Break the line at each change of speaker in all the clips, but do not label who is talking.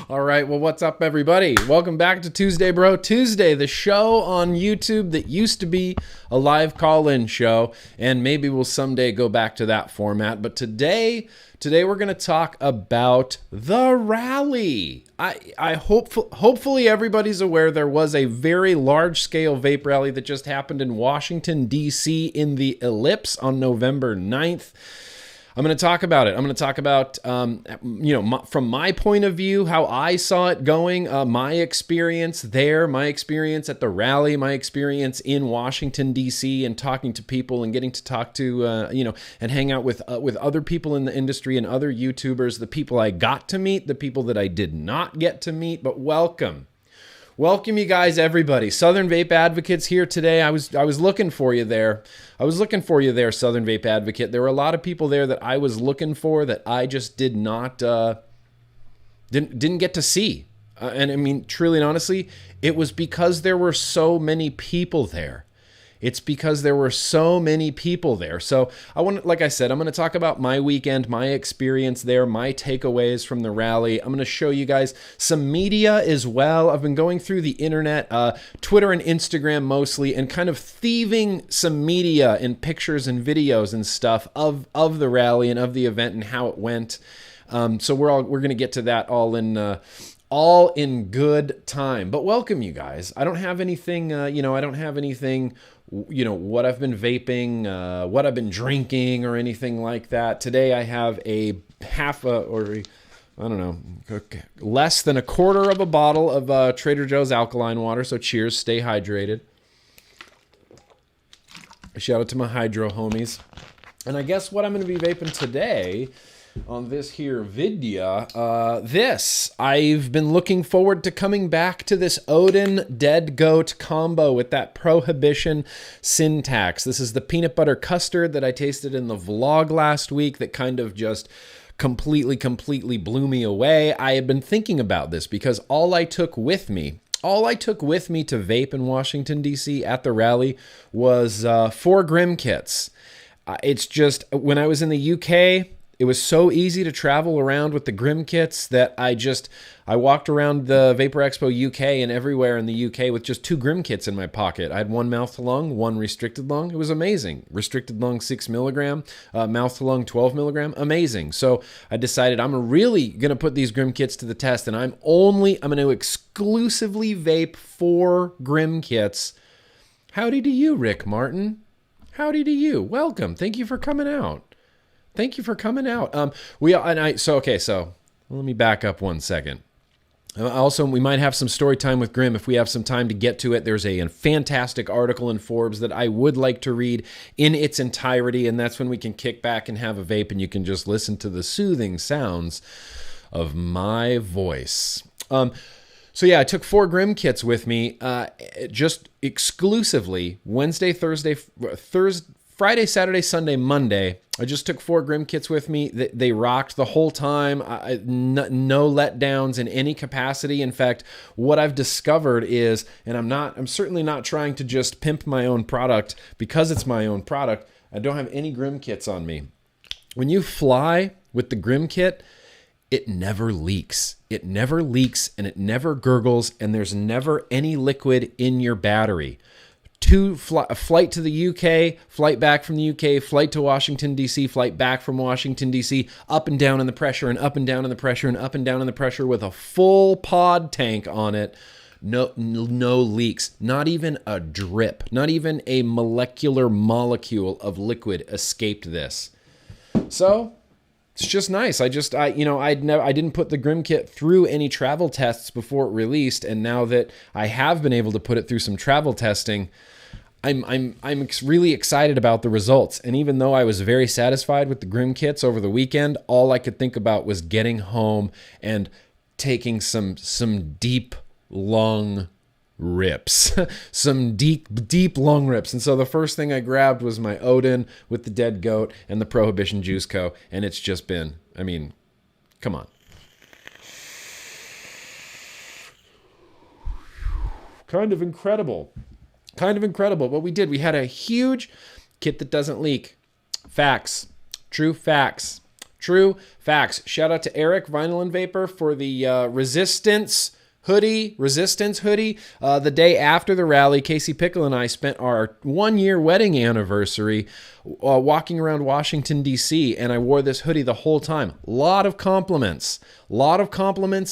All right, well, what's up, everybody? Welcome back to Tuesday Bro Tuesday, the show on YouTube that used to be a live call-in show, and maybe we'll someday go back to that format. But today we're going to talk about the rally. Hopefully everybody's aware there was a very large-scale vape rally that just happened in Washington, D.C. in the Ellipse on November 9th. I'm going to talk about it. I'm going to talk about, from my point of view, how I saw it going, my experience there, my experience at the rally, my experience in Washington, D.C., and talking to people and getting to talk to, and hang out with other people in the industry and other YouTubers, the people I got to meet, the people that I did not get to meet, but welcome. Welcome, you guys, everybody. Southern Vape Advocates here today. I was looking for you there. Southern Vape Advocate. There were a lot of people there that I was looking for that I just did not didn't get to see. And I mean, truly and honestly, it was because there were so many people there. It's because there were so many people there. So like I said, I'm going to talk about my weekend, my experience there, my takeaways from the rally. I'm going to show you guys some media as well. I've been going through the internet, Twitter and Instagram mostly, and kind of thieving some media and pictures and videos and stuff of the rally and of the event and how it went. So we're going to get to that all in good time. But welcome, you guys. I don't have anything, what I've been vaping, what I've been drinking or anything like that. Today I have less than a quarter of a bottle of Trader Joe's alkaline water. So cheers, stay hydrated. Shout out to my hydro homies. And I guess what I'm going to be vaping today on this here video, I've been looking forward to coming back to this Odin Dead Goat combo with that Prohibition syntax. This is the peanut butter custard that I tasted in the vlog last week that kind of just completely blew me away. I had been thinking about this because all I took with me to vape in Washington, D.C. at the rally was 4 Grimm kits. It's just, when I was in the UK, it was so easy to travel around with the Grimm kits that I walked around the Vapor Expo UK and everywhere in the UK with just 2 Grimm kits in my pocket. I had 1 mouth to lung, 1 restricted lung. It was amazing. Restricted lung 6 milligram, mouth to lung 12 milligram. Amazing. So I decided I'm really going to put these Grimm kits to the test, and I'm going to exclusively vape 4 Grimm kits. Howdy to you, Rick Martin. Howdy to you. Welcome. Thank you for coming out. So let me back up 1 second. Also, we might have some story time with Grimm if we have some time to get to it. There's a fantastic article in Forbes that I would like to read in its entirety, and that's when we can kick back and have a vape and you can just listen to the soothing sounds of my voice. So yeah, I took 4 Grimm kits with me, just exclusively Wednesday, Thursday, Friday, Saturday, Sunday, Monday. I just took 4 Grimm kits with me. They rocked the whole time. No letdowns in any capacity. In fact, what I've discovered is, and I'm certainly not trying to just pimp my own product because it's my own product. I don't have any Grimm kits on me. When you fly with the Grimm kit, it never leaks. It never leaks and it never gurgles, and there's never any liquid in your battery. A flight to the UK, flight back from the UK, flight to Washington, D.C., flight back from Washington, D.C., up and down in the pressure and up and down in the pressure and up and down in the pressure with a full pod tank on it. No leaks, not even a drip, not even a molecular molecule of liquid escaped this. So it's just nice. I didn't put the Grimm kit through any travel tests before it released, and now that I have been able to put it through some travel testing, I'm really excited about the results. And even though I was very satisfied with the Grimm kits over the weekend, all I could think about was getting home and taking some deep lung rips, some deep lung rips. And so the first thing I grabbed was my Odin with the Dead Goat and the Prohibition Juice Co. And it's just been, come on. Kind of incredible. What we did, we had a huge kit that doesn't leak. Facts. True facts. True facts. Shout out to Eric, Vinyl and Vapor, for the Resistance hoodie. The day after the rally, Casey Pickle and I spent our 1-year wedding anniversary walking around Washington, D.C., and I wore this hoodie the whole time. A lot of compliments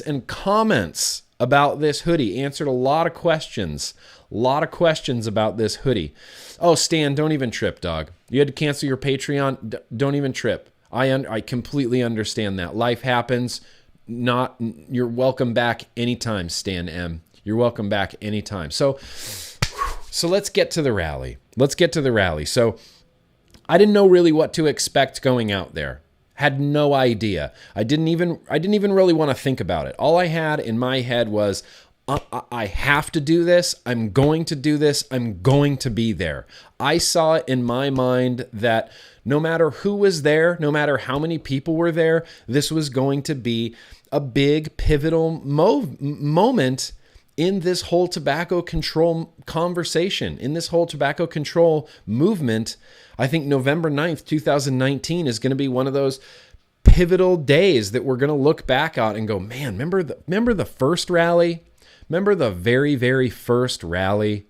and comments about this hoodie. Answered a lot of questions. About this hoodie. Oh, Stan, don't even trip, dog. You had to cancel your Patreon. Don't even trip. I completely understand that. Life happens. You're welcome back anytime, Stan M. You're welcome back anytime. So let's get to the rally. So I didn't know really what to expect going out there. Had no idea. I didn't even really want to think about it. All I had in my head was, I have to do this. I'm going to do this. I'm going to be there. I saw it in my mind that no matter who was there, no matter how many people were there, this was going to be a big pivotal moment in this whole tobacco control conversation, in this whole tobacco control movement. I think November 9th, 2019 is going to be one of those pivotal days that we're going to look back on and go, man, remember the first rally? Remember the very, very first rally?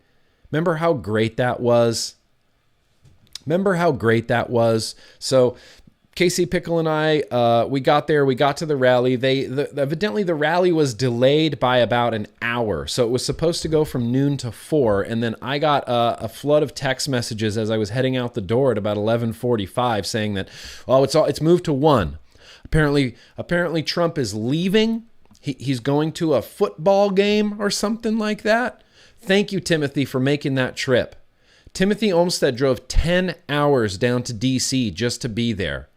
Remember how great that was? So Casey Pickle and I, we got there. We got to the rally. Evidently, the rally was delayed by about an hour. So it was supposed to go from noon to 4. And then I got a flood of text messages as I was heading out the door at about 11:45 saying that, it's moved to 1. Apparently Trump is leaving. He's going to a football game or something like that. Thank you, Timothy, for making that trip. Timothy Olmstead drove 10 hours down to DC just to be there.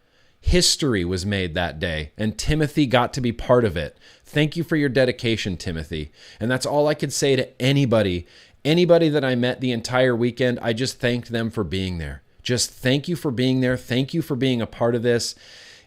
History was made that day, and Timothy got to be part of it. Thank you for your dedication, Timothy. And that's all I could say to anybody that I met the entire weekend. I just thanked them for being there. Just thank you for being there. Thank you for being a part of this.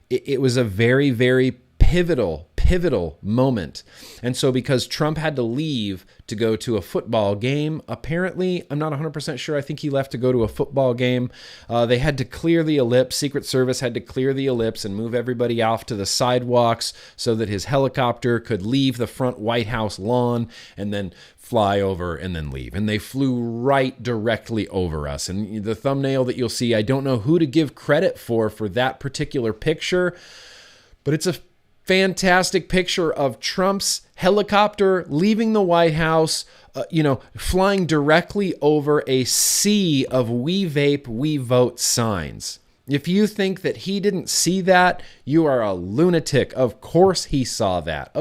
It was a very, very pivotal moment. And so because Trump had to leave to go to a football game, apparently, I'm not 100% sure. I think he left to go to a football game. They had to clear the ellipse. Secret Service had to clear the ellipse and move everybody off to the sidewalks so that his helicopter could leave the front White House lawn and then fly over and then leave. And they flew right directly over us. And the thumbnail that you'll see, I don't know who to give credit for that particular picture, but it's a fantastic picture of Trump's helicopter leaving the White House, flying directly over a sea of "We Vape, We Vote" signs. If you think that he didn't see that, you are a lunatic. Of course he saw that.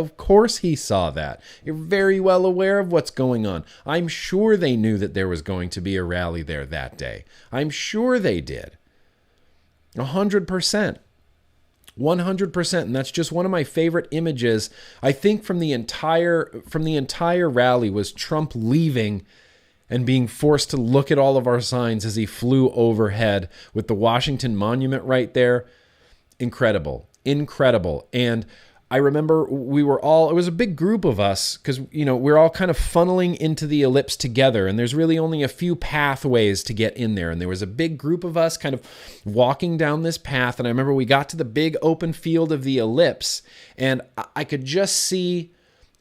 You're very well aware of what's going on. I'm sure they knew that there was going to be a rally there that day. I'm sure they did. 100%. 100%, and that's just one of my favorite images. I think from the entire rally was Trump leaving and being forced to look at all of our signs as he flew overhead with the Washington Monument right there. Incredible. And I remember it was a big group of us because, we're all kind of funneling into the ellipse together, and there's really only a few pathways to get in there. And there was a big group of us kind of walking down this path. And I remember we got to the big open field of the ellipse, and I could just see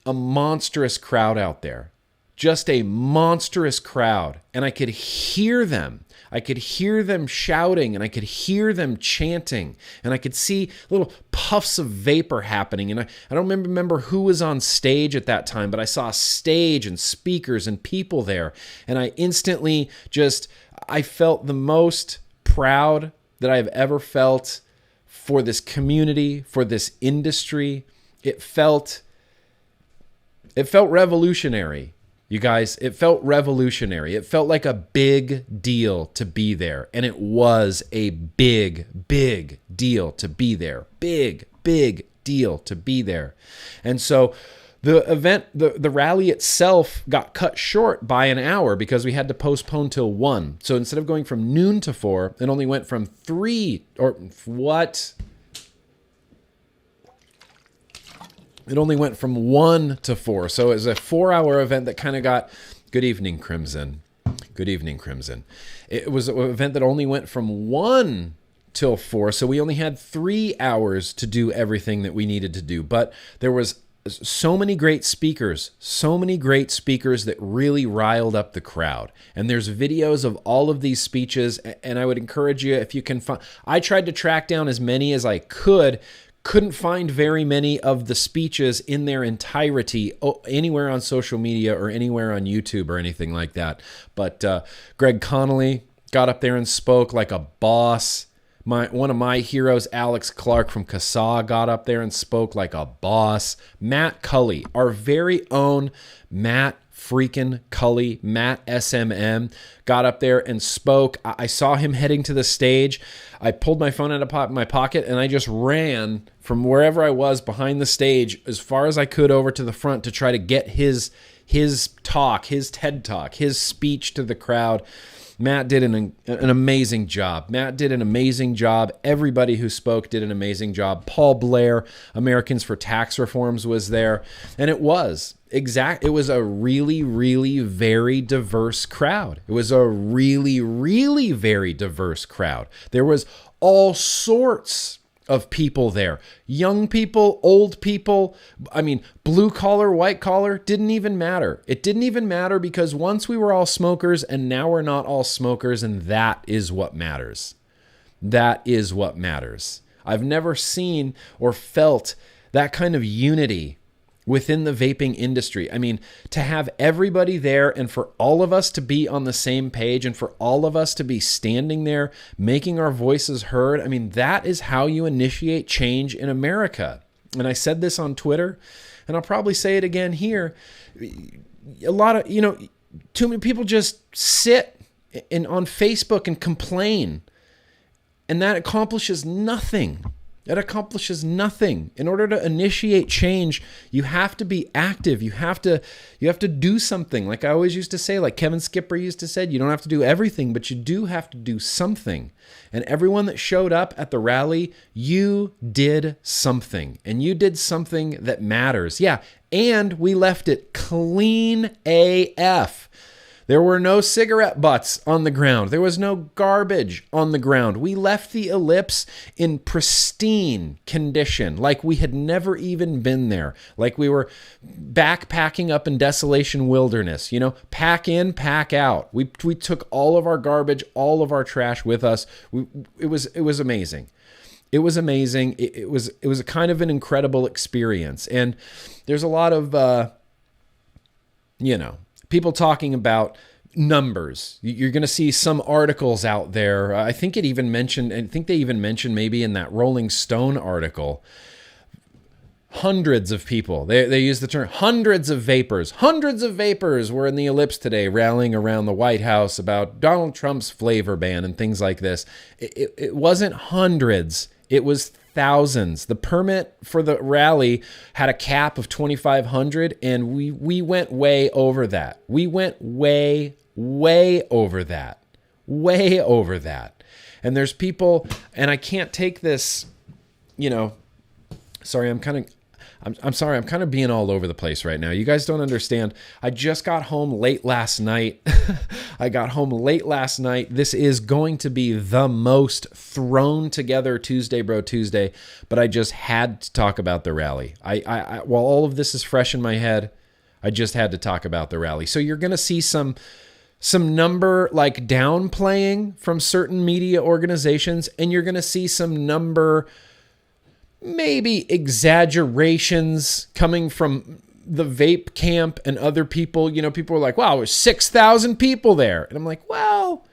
a monstrous crowd out there. Just a monstrous crowd. And I could hear them. I could hear them shouting, and I could hear them chanting, and I could see little puffs of vapor happening. And I don't remember who was on stage at that time, but I saw a stage and speakers and people there. And I instantly I felt the most proud that I've ever felt for this community, for this industry. It felt revolutionary. You guys, it felt revolutionary. It felt like a big deal to be there. And it was a big, big deal to be there. Big, big deal to be there. And so the event, the rally itself got cut short by an hour because we had to postpone till 1. So instead of going from noon to 4, it only went from 3 or what? It only went from 1 to 4. So it was a 4-hour event that kind of got, good evening, Crimson. Good evening, Crimson. It was an event that only went from 1 till 4, so we only had 3 hours to do everything that we needed to do. But there was so many great speakers that really riled up the crowd. And there's videos of all of these speeches, and I would encourage you, if you can find, I tried to track down as many as I couldn't find very many of the speeches in their entirety anywhere on social media or anywhere on YouTube or anything like that. But Greg Connolly got up there and spoke like a boss. One of my heroes, Alex Clark from CASA, got up there and spoke like a boss. Matt Cully, our very own Matt freaking Cully, Matt SMM, got up there and spoke. I saw him heading to the stage. I pulled my phone out of my pocket and I just ran from wherever I was behind the stage as far as I could over to the front to try to get his talk, his TED Talk, his speech to the crowd. Matt did an amazing job. Everybody who spoke did an amazing job. Paul Blair, Americans for Tax Reforms, was there. And it was a really, really very diverse crowd. It was a really, really very diverse crowd. There was all sorts of people there. Young people, old people, I mean, blue collar, white collar, didn't even matter. It didn't even matter because once we were all smokers and now we're not all smokers, and that is what matters. That is what matters. I've never seen or felt that kind of unity within the vaping industry. I mean, to have everybody there and for all of us to be on the same page and for all of us to be standing there making our voices heard, I mean, that is how you initiate change in America. And I said this on Twitter, and I'll probably say it again here. A lot of, too many people just sit on Facebook and complain, and that accomplishes nothing. It accomplishes nothing. In order to initiate change, you have to be active. You have to do something. Like I always used to say, like Kevin Skipper used to say, you don't have to do everything, but you do have to do something. And everyone that showed up at the rally, you did something. And you did something that matters. Yeah, and we left it clean AF. There were no cigarette butts on the ground. There was no garbage on the ground. We left the ellipse in pristine condition, like we had never even been there, like we were backpacking up in Desolation Wilderness, pack in, pack out. We took all of our garbage, all of our trash with us. It was amazing. It was amazing. It was a kind of an incredible experience. And there's a lot of, people talking about numbers. You're going to see some articles out there. I think they even mentioned maybe in that Rolling Stone article, hundreds of people. They use the term hundreds of vapors. Hundreds of vapors were in the ellipse today rallying around the White House about Donald Trump's flavor ban and things like this. It wasn't hundreds. It was thousands. The permit for the rally had a cap of 2,500, and we went way over that. We went way over that. Way over that. And there's people, and I can't take this, sorry, I'm kind of being all over the place right now. You guys don't understand. I just got home late last night. This is going to be the most thrown together Tuesday, Bro Tuesday, but I just had to talk about the rally. I while all of this is fresh in my head, I just had to talk about the rally. So you're going to see some number like downplaying from certain media organizations, and you're going to see some number maybe exaggerations coming from the vape camp and other people. People were like, wow, there's 6,000 people there. And I'm like, well,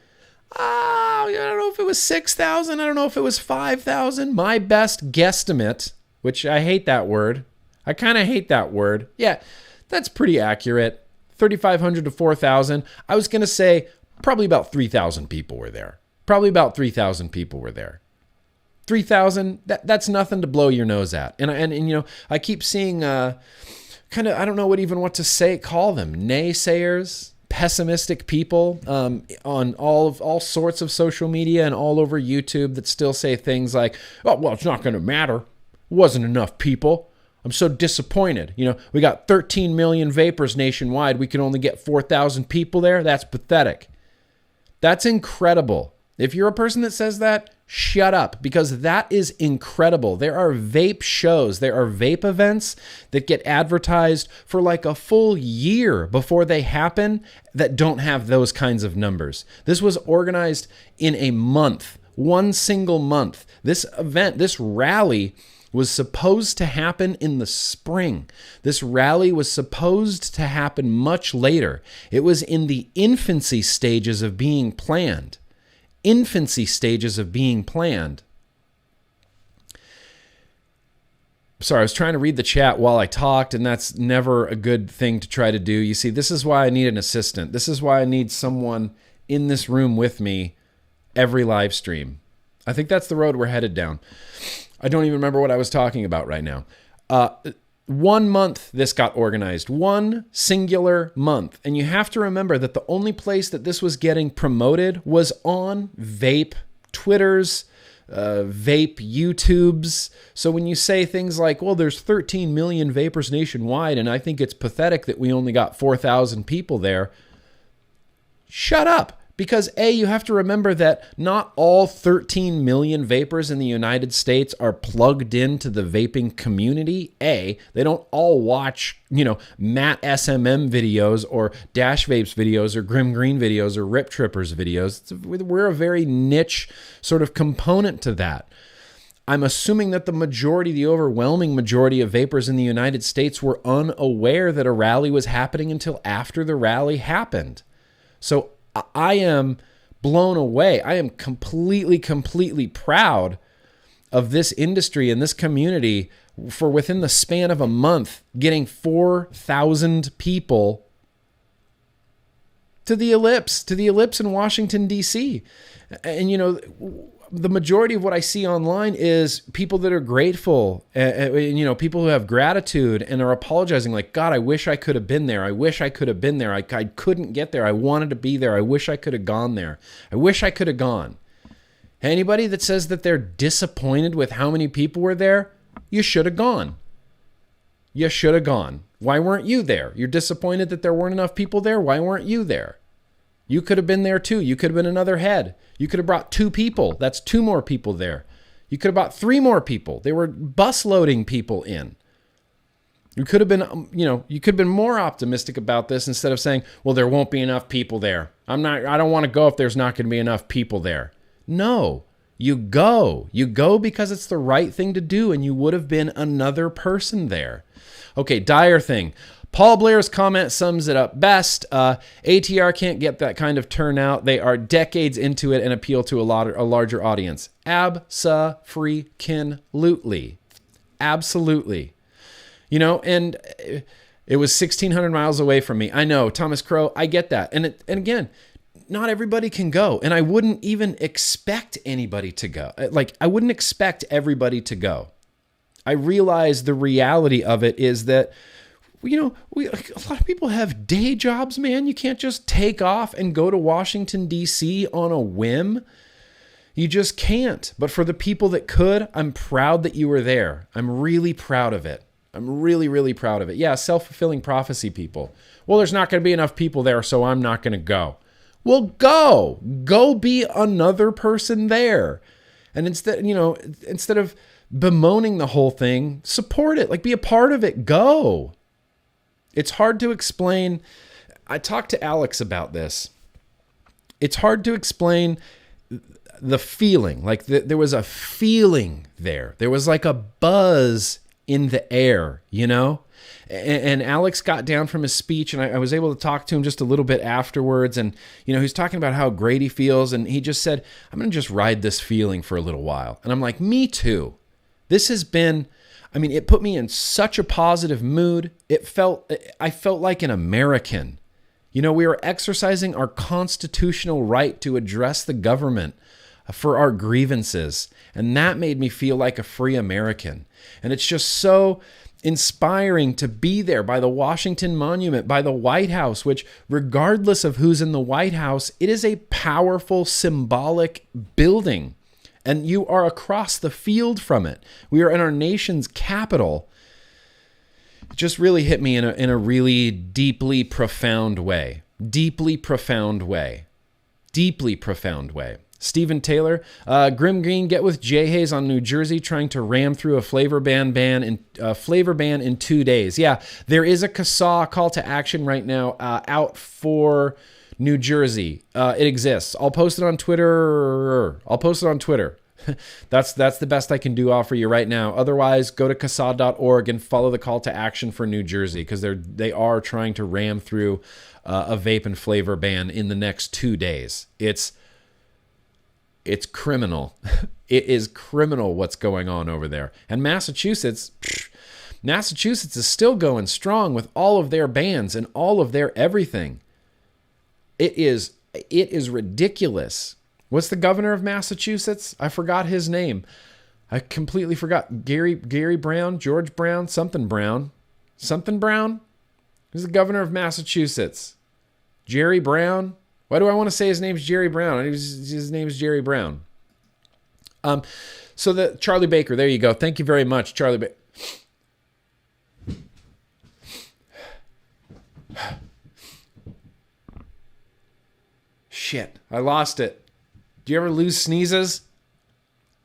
I don't know if it was 6,000. I don't know if it was 5,000. My best guesstimate, which I hate that word. I kind of hate that word. Yeah, that's pretty accurate. 3,500 to 4,000. I was going to say probably about 3,000 people were there. 3,000, that's nothing to blow your nose at. And I keep seeing I don't know what to call them, naysayers, pessimistic people on all sorts of social media and all over YouTube that still say things like, oh, well, it's not going to matter. It wasn't enough people. I'm so disappointed. We got 13 million vapors nationwide. We can only get 4,000 people there. That's pathetic. That's incredible. If you're a person that says that, Shut up, because that is incredible. There are vape shows, there are vape events that get advertised for like a full year before they happen that don't have those kinds of numbers. This was organized in a month, one single month. This event, this rally was supposed to happen in the spring. This rally was supposed to happen much later. It was in the infancy stages of being planned. Infancy stages of being planned. Sorry, I was trying to read the chat while I talked, and that's never a good thing to try to do. You see, this is why I need an assistant. This is why I need someone in this room with me every live stream. I think that's the road we're headed down. I don't even remember what I was talking about right now. 1 month this got organized, one singular month. And you have to remember that the only place that this was getting promoted was on vape Twitters, vape YouTubes. So when you say things like, well, there's 13 million vapors nationwide, and I think it's pathetic that we only got 4,000 people there, shut up. Because A, you have to remember that not all 13 million vapors in the United States are plugged into the vaping community. A, they don't all watch, Matt SMM videos or Dash Vapes videos or GrimmGreen videos or Rip Trippers videos. We're a very niche sort of component to that. I'm assuming that the overwhelming majority of vapors in the United States were unaware that a rally was happening until after the rally happened. So I am blown away. I am completely proud of this industry and this community for within the span of a month getting 4,000 people to the ellipse in Washington, D.C. And, the majority of what I see online is people that are grateful, people who have gratitude and are apologizing like, God, I wish I could have been there. I wish I could have been there. I couldn't get there. I wanted to be there. I wish I could have gone there. I wish I could have gone. Anybody that says that they're disappointed with how many people were there, you should have gone. You should have gone. Why weren't you there? You're disappointed that there weren't enough people there? Why weren't you there? You could have been there too. You could have been another head. You could have brought 2 people. That's 2 more people there. You could have brought 3 more people. They were bus loading people in. You could have been, you could have been more optimistic about this instead of saying, well, there won't be enough people there. I don't want to go if there's not going to be enough people there. No, you go. You go because it's the right thing to do, and you would have been another person there. Okay, dire thing. Paul Blair's comment sums it up best. ATR can't get that kind of turnout. They are decades into it and appeal to a larger audience. Abso-freaking-lutely. Absolutely. And it was 1,600 miles away from me. I know, Thomas Crow, I get that. And again, not everybody can go. And I wouldn't even expect anybody to go. I wouldn't expect everybody to go. I realize the reality of it is that a lot of people have day jobs, man. You can't just take off and go to Washington, D.C. on a whim. You just can't. But for the people that could, I'm proud that you were there. I'm really proud of it. I'm really, really proud of it. Yeah, self-fulfilling prophecy people. Well, there's not going to be enough people there, so I'm not going to go. Well, go. Go be another person there. And instead of bemoaning the whole thing, support it. Be a part of it. Go. It's hard to explain. I talked to Alex about this. It's hard to explain the feeling. There was a feeling there. There was like a buzz in the air, And Alex got down from his speech, and I was able to talk to him just a little bit afterwards. And, he was talking about how great he feels. And he just said, I'm going to just ride this feeling for a little while. And I'm like, me too. This has been... it put me in such a positive mood. I felt like an American. We were exercising our constitutional right to address the government for our grievances. And that made me feel like a free American. And it's just so inspiring to be there by the Washington Monument, by the White House, which regardless of who's in the White House, it is a powerful symbolic building. And you are across the field from it. We are in our nation's capital. It just really hit me in a really deeply profound way. Stephen Taylor, GrimmGreen, get with Jay Hayes on New Jersey, trying to ram through a flavor ban in 2 days. Yeah, there is a CASA call to action right now out for New Jersey. It exists. I'll post it on Twitter. That's the best I can do offer you right now. Otherwise, go to CASA.org and follow the call to action for New Jersey, because they are trying to ram through a vape and flavor ban in the next 2 days. It's criminal. It is criminal what's going on over there. And Massachusetts is still going strong with all of their bans and all of their everything. It is ridiculous. What's the governor of Massachusetts? I forgot his name. I completely forgot. Gary Brown, George Brown, something Brown. Something Brown? Who's the governor of Massachusetts? Jerry Brown? Why do I want to say his name's Jerry Brown? His name is Jerry Brown. So the Charlie Baker, there you go. Thank you very much, Charlie Baker. Shit, I lost it. Do you ever lose sneezes?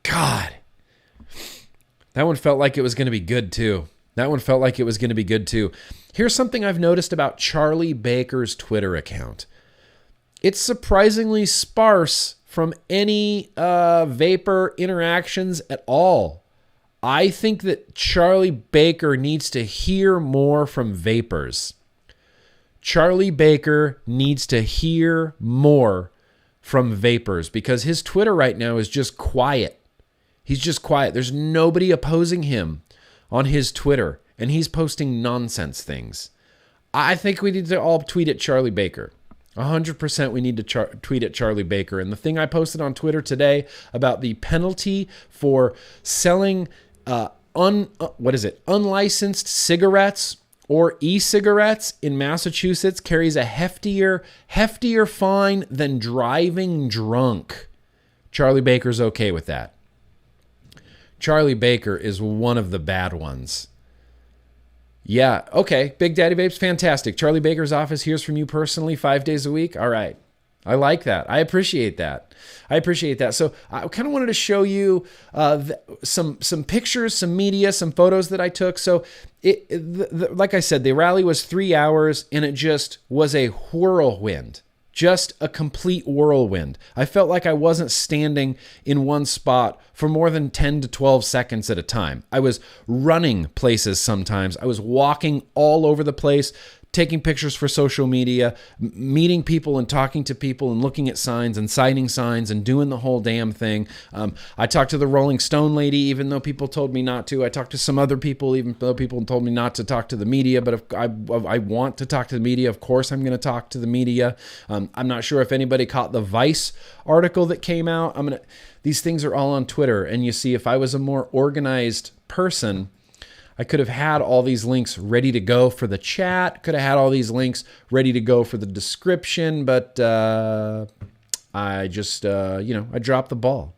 God. That one felt like it was going to be good too. Here's something I've noticed about Charlie Baker's Twitter account. It's surprisingly sparse from any vapor interactions at all. I think that Charlie Baker needs to hear more from vapors. Charlie Baker needs to hear more from vapors, because his Twitter right now is just quiet. He's just quiet. There's nobody opposing him on his Twitter, and he's posting nonsense things. I think we need to all tweet at Charlie Baker. 100% we need to tweet at Charlie Baker. And the thing I posted on Twitter today about the penalty for selling unlicensed cigarettes or e-cigarettes in Massachusetts carries a heftier fine than driving drunk. Charlie Baker's okay with that. Charlie Baker is one of the bad ones. Yeah, okay. Big Daddy Vape's fantastic. Charlie Baker's office hears from you personally 5 days a week. All right. I like that. I appreciate that. So I kind of wanted to show you some pictures, some media, some photos that I took. So like I said, the rally was 3 hours, and it just was a whirlwind. Just a complete whirlwind. I felt like I wasn't standing in one spot for more than 10 to 12 seconds at a time. I was running places sometimes. I was walking all over the place, taking pictures for social media, meeting people and talking to people and looking at signs and signing signs and doing the whole damn thing. I talked to the Rolling Stone lady, even though people told me not to. I talked to some other people, even though people told me not to talk to the media. But if I want to talk to the media, of course I'm going to talk to the media. I'm not sure if anybody caught the Vice article that came out. These things are all on Twitter. And you see, if I was a more organized person, I could have had all these links ready to go for the chat, could have had all these links ready to go for the description, but I just, I dropped the ball.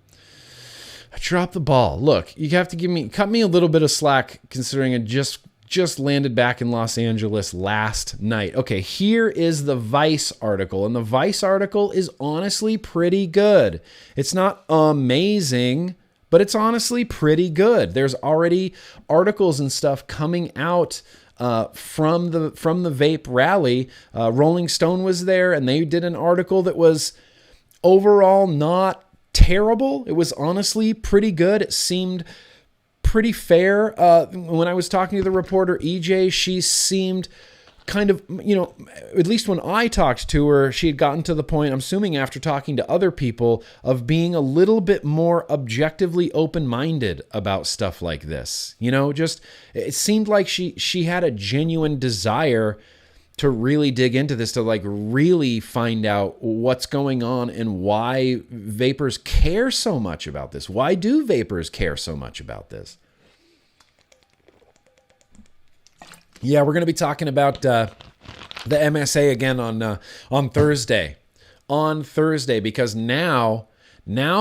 Look, you have to cut me a little bit of slack, considering I just landed back in Los Angeles last night. Okay, here is the Vice article, and the Vice article is honestly pretty good. It's not amazing, but it's honestly pretty good. There's already articles and stuff coming out from the Vape Rally. Rolling Stone was there, and they did an article that was overall not terrible. It was honestly pretty good. It seemed pretty fair. When I was talking to the reporter, EJ, she seemed kind of, at least when I talked to her, she had gotten to the point, I'm assuming after talking to other people, of being a little bit more objectively open-minded about stuff like this. It seemed like she had a genuine desire to really dig into this, to really find out what's going on and why vapors care so much about this. Why do vapors care so much about this? Yeah, we're going to be talking about the MSA again on Thursday. Because now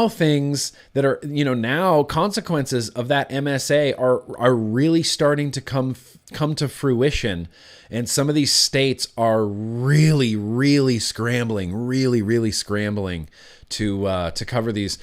things that are, now consequences of that MSA are really starting to come to fruition. And some of these states are really, really scrambling to cover these.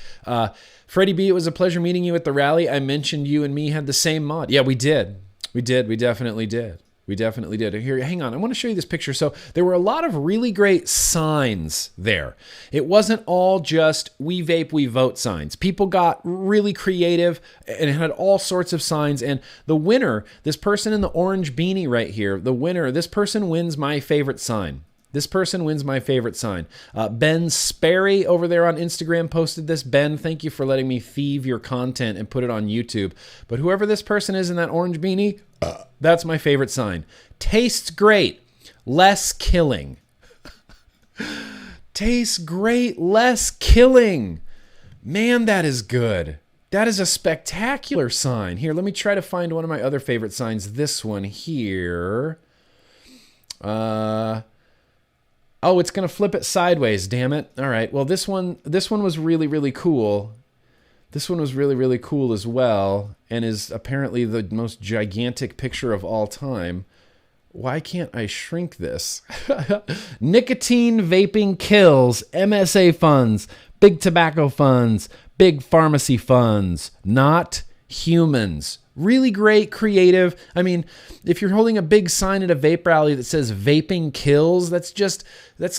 Freddie B, it was a pleasure meeting you at the rally. I mentioned you and me had the same mod. Yeah, we did. We definitely did. We definitely did. Here, hang on. I want to show you this picture. So there were a lot of really great signs there. It wasn't all just we vape, we vote signs. People got really creative and it had all sorts of signs. And the winner, this person in the orange beanie right here, the winner, this person wins my favorite sign. This person wins my favorite sign. Ben Sperry over there on Instagram posted this. Ben, thank you for letting me thieve your content and put it on YouTube. But whoever this person is in that orange beanie, that's my favorite sign. Tastes great, less killing. Tastes great, less killing. Man, that is good. That is a spectacular sign. Here, let me try to find one of my other favorite signs. This one here. Oh, it's going to flip it sideways, damn it. All right. Well, this one was really, really cool. This one was really, really cool as well and is apparently the most gigantic picture of all time. Why can't I shrink this? Nicotine vaping kills, MSA funds, big tobacco funds, big pharmacy funds, not humans. Really great, creative. I mean, if you're holding a big sign at a vape rally that says vaping kills, that's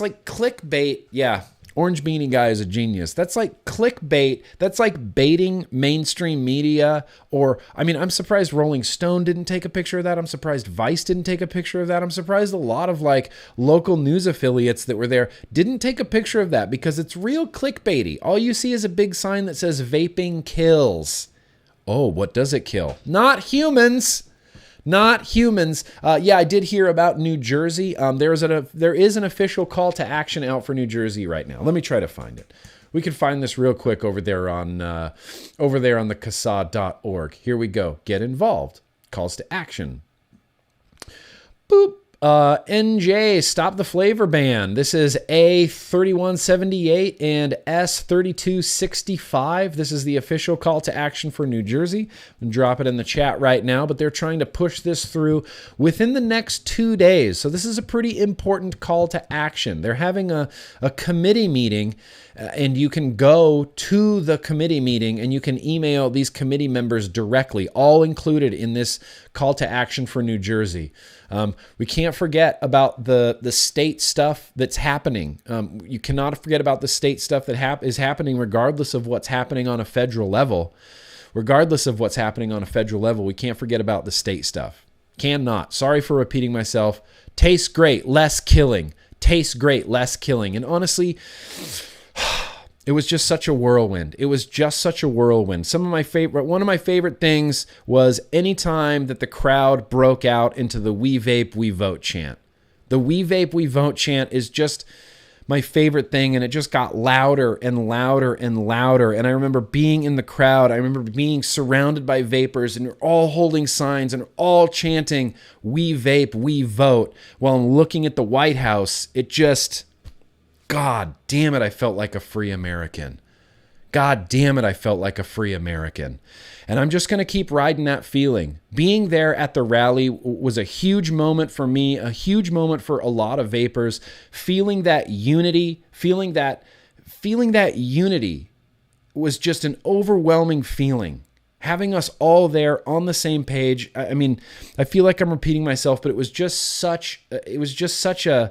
like clickbait. Yeah, orange beanie guy is a genius. That's like clickbait. That's like baiting mainstream media. Or, I mean, I'm surprised Rolling Stone didn't take a picture of that. I'm surprised Vice didn't take a picture of that. I'm surprised a lot of like local news affiliates that were there didn't take a picture of that because it's real clickbaity. All you see is a big sign that says vaping kills. Oh, what does it kill? Not humans. Not humans. Yeah, I did hear about New Jersey. There is an official call to action out for New Jersey right now. Let me try to find it. We can find this real quick over there on the CASAD.org. Here we go. Get involved. Calls to action. Boop. NJ, stop the flavor ban. This is A3178 and S3265. This is the official call to action for New Jersey. I'm drop it in the chat right now, but they're trying to push this through within the next 2 days. So this is a pretty important call to action. They're having a committee meeting, and you can go to the committee meeting and you can email these committee members directly, all included in this call to action for New Jersey. We can't forget about the state stuff that's happening. You cannot forget about the state stuff that is happening regardless of what's happening on a federal level. Regardless of what's happening on a federal level, we can't forget about the state stuff. Cannot. Sorry for repeating myself. Tastes great, less killing. Tastes great, less killing. And honestly, it was just such a whirlwind. It was just such a whirlwind. One of my favorite things was anytime that the crowd broke out into the "We Vape, We Vote" chant. The "We Vape, We Vote" chant is just my favorite thing, and it just got louder and louder and louder. And I remember being in the crowd. I remember being surrounded by vapors, and they're all holding signs and all chanting "We Vape, We Vote" while I'm looking at the White House. It just... God damn it, I felt like a free American. God damn it, I felt like a free American. And I'm just going to keep riding that feeling. Being there at the rally was a huge moment for me, a huge moment for a lot of vapors. Feeling that unity, feeling that unity was just an overwhelming feeling. Having us all there on the same page. I mean, I feel like I'm repeating myself, but it was just such a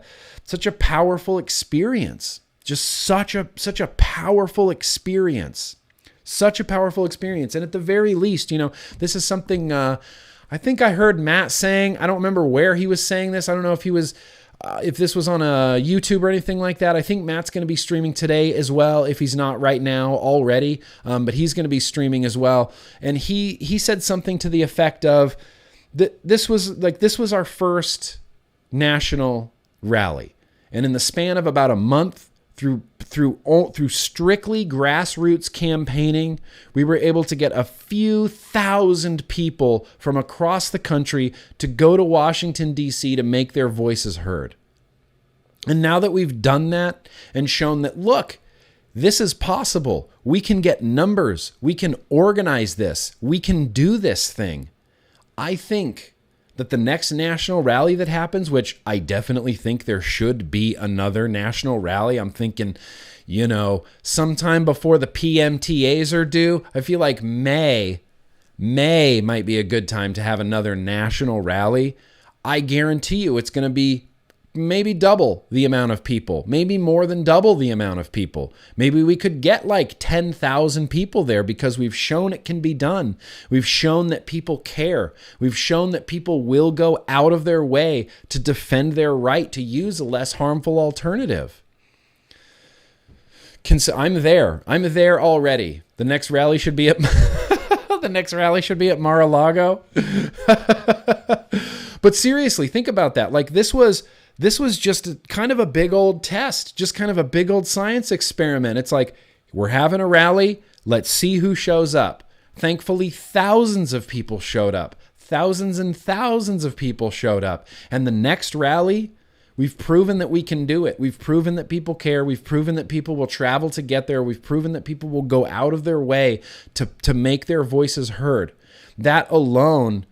powerful experience. Just such a powerful experience. Such a powerful experience. And at the very least, this is something I think I heard Matt saying. I don't remember where he was saying this. I don't know if he was if this was on a YouTube or anything like that. I think Matt's going to be streaming today as well, if he's not right now already. But he's going to be streaming as well. And he said something to the effect of that this was our first national rally. And in the span of about a month, through strictly grassroots campaigning, we were able to get a few thousand people from across the country to go to Washington, D.C. to make their voices heard. And now that we've done that and shown that, look, this is possible. We can get numbers. We can organize this. We can do this thing. I think that the next national rally that happens, which I definitely think there should be another national rally. I'm thinking, sometime before the PMTAs are due. I feel like May might be a good time to have another national rally. I guarantee you it's going to be maybe double the amount of people, maybe more than double the amount of people. Maybe we could get like 10,000 people there because we've shown it can be done. We've shown that people care. We've shown that people will go out of their way to defend their right to use a less harmful alternative. I'm there. I'm there already. The next rally should be at Mar-a-Lago. But seriously, think about that. Like this was just kind of a big old test, just kind of a big old science experiment. It's like, we're having a rally. Let's see who shows up. Thankfully, thousands of people showed up. Thousands and thousands of people showed up. And the next rally, we've proven that we can do it. We've proven that people care. We've proven that people will travel to get there. We've proven that people will go out of their way to make their voices heard. That alone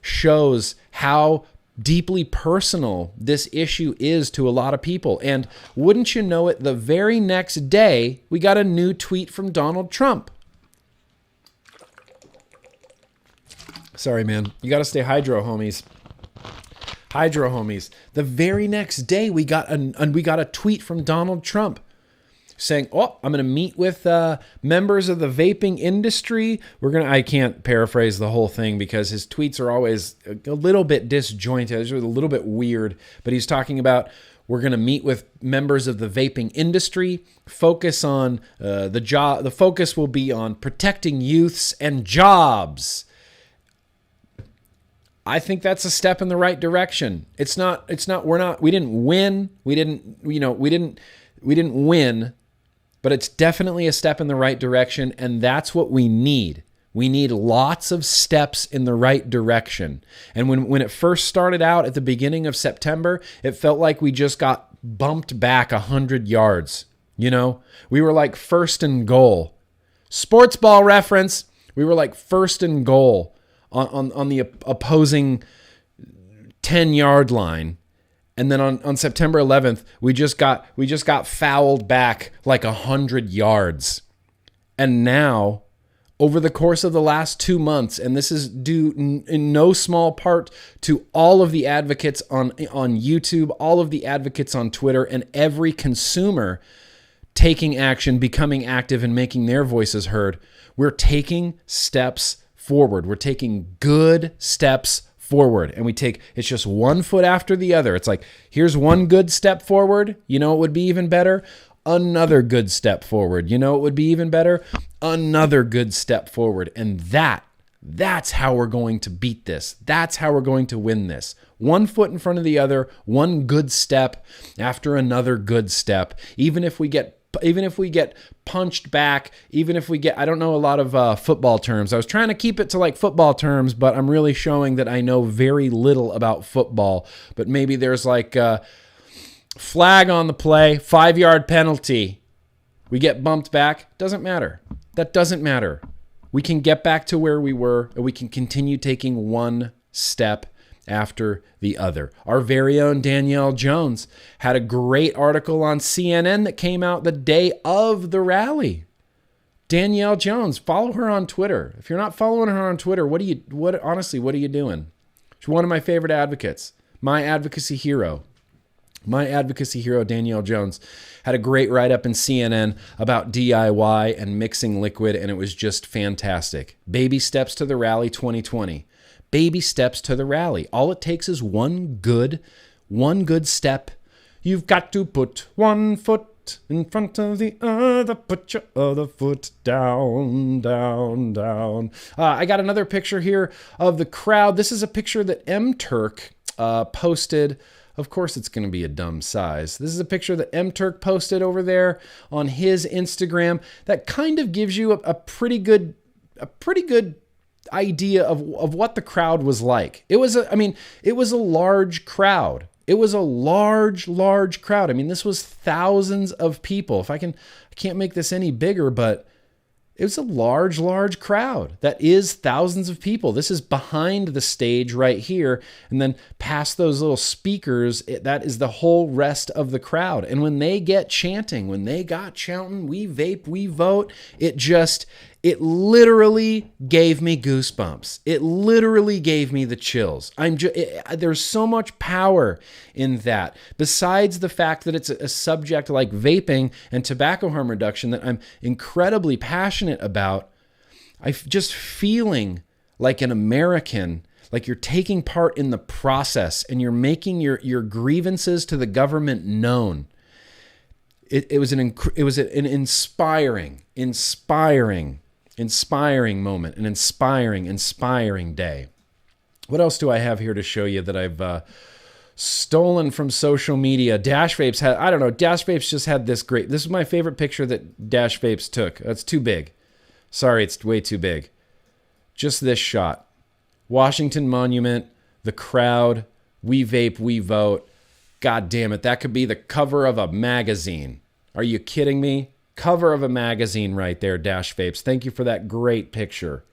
shows how deeply personal this issue is to a lot of people. And wouldn't you know it, the very next day, we got a new tweet from Donald Trump. Sorry, man. You got to stay hydro, homies. Hydro, homies. The very next day, we got a tweet from Donald Trump saying, I'm going to meet with members of the vaping industry. I can't paraphrase the whole thing because his tweets are always a little bit disjointed. It's a little bit weird, but he's talking about, we're going to meet with members of the vaping industry, focus on the focus will be on protecting youths and jobs. I think that's a step in the right direction. We didn't win. We didn't win. But it's definitely a step in the right direction, and that's what we need. We need lots of steps in the right direction. And when it first started out at the beginning of September, it felt like we just got bumped back 100 yards. We were like first and goal. Sports ball reference. We were like first and goal on the opposing 10-yard line. And then on September 11th, we just got fouled back like 100 yards. And now, over the course of the last 2 months, and this is due in no small part to all of the advocates on YouTube, all of the advocates on Twitter, and every consumer taking action, becoming active, and making their voices heard, we're taking steps forward. We're taking good steps forward, and it's just one foot after the other. It's like, here's one good step forward. It would be even better. Another good step forward. It would be even better. Another good step forward. And that's how we're going to beat this. That's how we're going to win this. One foot in front of the other, one good step after another good step. Even if we get punched back, even if we get, I don't know a lot of football terms. I was trying to keep it to like football terms, but I'm really showing that I know very little about football. But maybe there's like a flag on the play, 5-yard penalty. We get bumped back. Doesn't matter. That doesn't matter. We can get back to where we were, and we can continue taking one step after the other. Our very own Danielle Jones had a great article on CNN that came out the day of the rally. Danielle Jones, follow her on Twitter. If you're not following her on Twitter, what are you doing? She's one of my favorite advocates. My advocacy hero, Danielle Jones, had a great write-up in CNN about DIY and mixing liquid, and it was just fantastic. Baby steps to the rally 2020. Baby steps to the rally. All it takes is one good step. You've got to put one foot in front of the other. Put your other foot down, down, down. I got another picture here of the crowd. This is a picture that M-Turk posted. Of course, it's going to be a dumb size. This is a picture that M-Turk posted over there on his Instagram that kind of gives you a pretty good idea of what the crowd was like. It was a large crowd. It was a large crowd. I mean, this was thousands of people. I can't make this any bigger, but It was a large, large crowd. That is thousands of people. This is behind the stage right here. And then past those little speakers, that is the whole rest of the crowd. And when they get chanting, when they got chanting, we vape, we vote, it literally gave me goosebumps. It literally gave me the chills. There's so much power in that. Besides the fact that it's a subject like vaping and tobacco harm reduction that I'm incredibly passionate about, I'm just feeling like an American, like you're taking part in the process and you're making your grievances to the government known. It was an inspiring moment, an inspiring day. What else do I have here to show you that I've stolen from social media? Dash Vapes Dash Vapes just had this is my favorite picture that Dash Vapes took. That's too big. Sorry, it's way too big. Just this shot. Washington Monument, the crowd, we vape, we vote. God damn it, that could be the cover of a magazine. Are you kidding me? Cover of a magazine right there, Dash Vapes. Thank you for that great picture.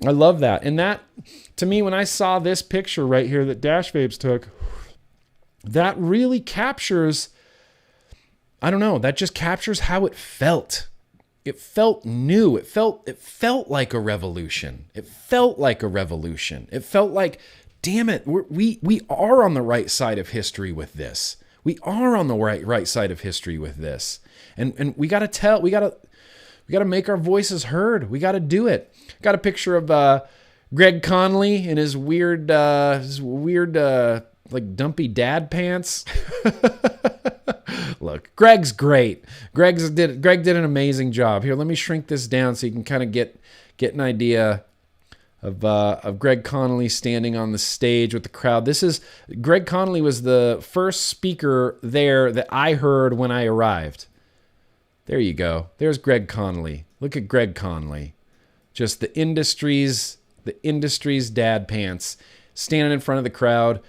I love that. And that, to me, when I saw this picture right here that Dash Vapes took, that really captures, I don't know, that just captures how it felt. It felt new. It felt like a revolution. It felt like, damn it, we are on the right side of history with this. We are on the right side of history with this. And we got to make our voices heard. We got to do it. Got a picture of Greg Connolly in his weird like dumpy dad pants. Look, Greg's great. Greg did an amazing job. Here, let me shrink this down so you can kind of get an idea of Greg Connolly standing on the stage with the crowd. Greg Connolly was the first speaker there that I heard when I arrived. There you go. There's Greg Connolly. Look at Greg Connolly. Just the industry's dad pants, standing in front of the crowd,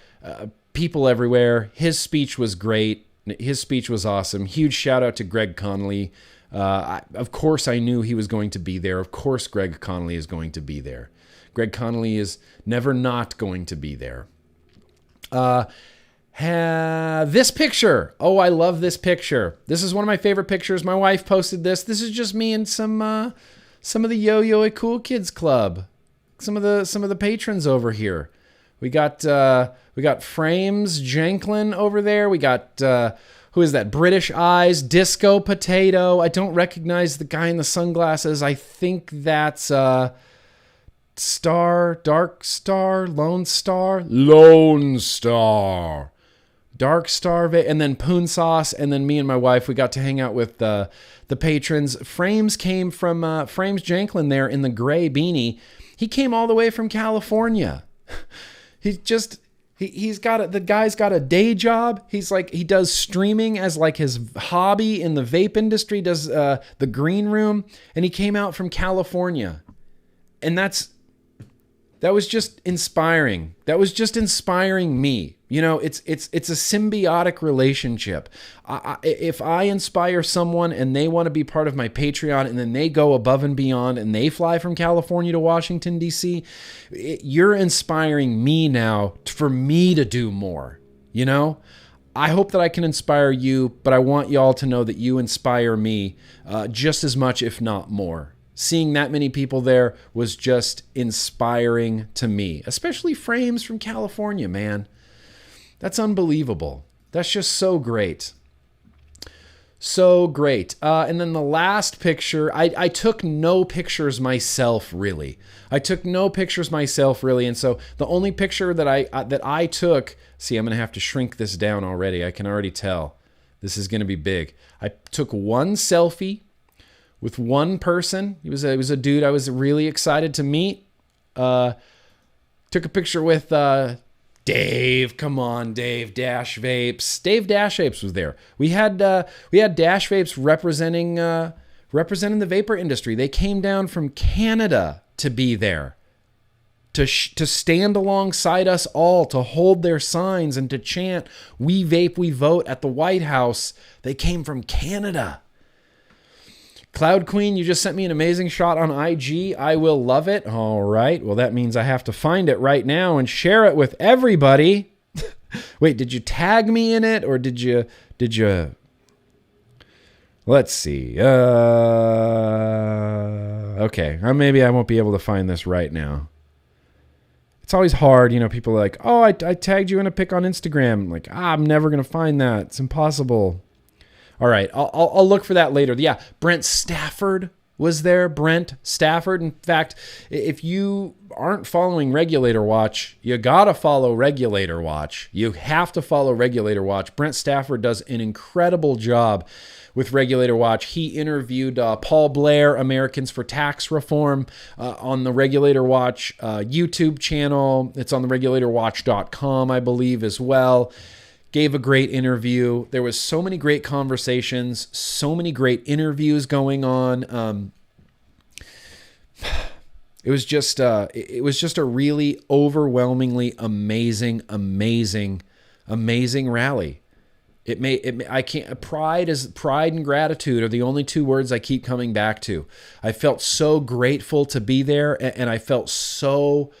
people everywhere. His speech was great. His speech was awesome. Huge shout out to Greg Connolly. Of course I knew he was going to be there. Of course Greg Connolly is going to be there. Greg Connolly is never not going to be there. This picture. Oh, I love this picture. This is one of my favorite pictures. My wife posted this. This is just me and some of the Yo-Yo Cool Kids Club. Some of the patrons over here. We got Frames Janklin over there. We got who is that? British Eyes, Disco Potato. I don't recognize the guy in the sunglasses. I think that's Dark Star, Lone Star, Dark Star, and then Poon Sauce, and then me and my wife, we got to hang out with the patrons. Frames came from Frames Janklin there in the gray beanie. He came all the way from California. The guy's got a day job. He does streaming as like his hobby in the vape industry, does the green room, and he came out from California. And that was just inspiring. That was just inspiring me. You know, it's a symbiotic relationship. If I inspire someone and they want to be part of my Patreon and then they go above and beyond and they fly from California to Washington, D.C., you're inspiring me now for me to do more, you know? I hope that I can inspire you, but I want y'all to know that you inspire me just as much, if not more. Seeing that many people there was just inspiring to me, especially Frames from California, man. That's unbelievable. That's just so great. So great. And then the last picture, I took no pictures myself, really. And so the only picture that I took, see, I'm going to have to shrink this down already. I can already tell. This is going to be big. I took one selfie with one person. He was a dude I was really excited to meet. Took a picture with Dave. Come on, Dave. Dash Vapes. Dave Dash Vapes was there. We had Dash Vapes representing the vapor industry. They came down from Canada to be there, to stand alongside us all, to hold their signs and to chant "We vape, we vote" at the White House. They came from Canada. Cloud Queen, you just sent me an amazing shot on IG. I will love it. All right. Well, that means I have to find it right now and share it with everybody. Wait, did you tag me in it or did you, let's see. Okay. Maybe I won't be able to find this right now. It's always hard. You know, people are like, oh, I tagged you in a pic on Instagram. I'm like, I'm never going to find that. It's impossible. All right, I'll look for that later. Yeah, Brent Stafford was there. Brent Stafford. In fact, if you aren't following Regulator Watch, you gotta follow Regulator Watch. You have to follow Regulator Watch. Brent Stafford does an incredible job with Regulator Watch. He interviewed Paul Blair, Americans for Tax Reform, on the Regulator Watch YouTube channel. It's on the regulatorwatch.com, I believe, as well. Gave a great interview. There was so many great conversations, so many great interviews going on. It was just a really overwhelmingly amazing rally. Pride and gratitude are the only two words I keep coming back to. I felt so grateful to be there, and I felt so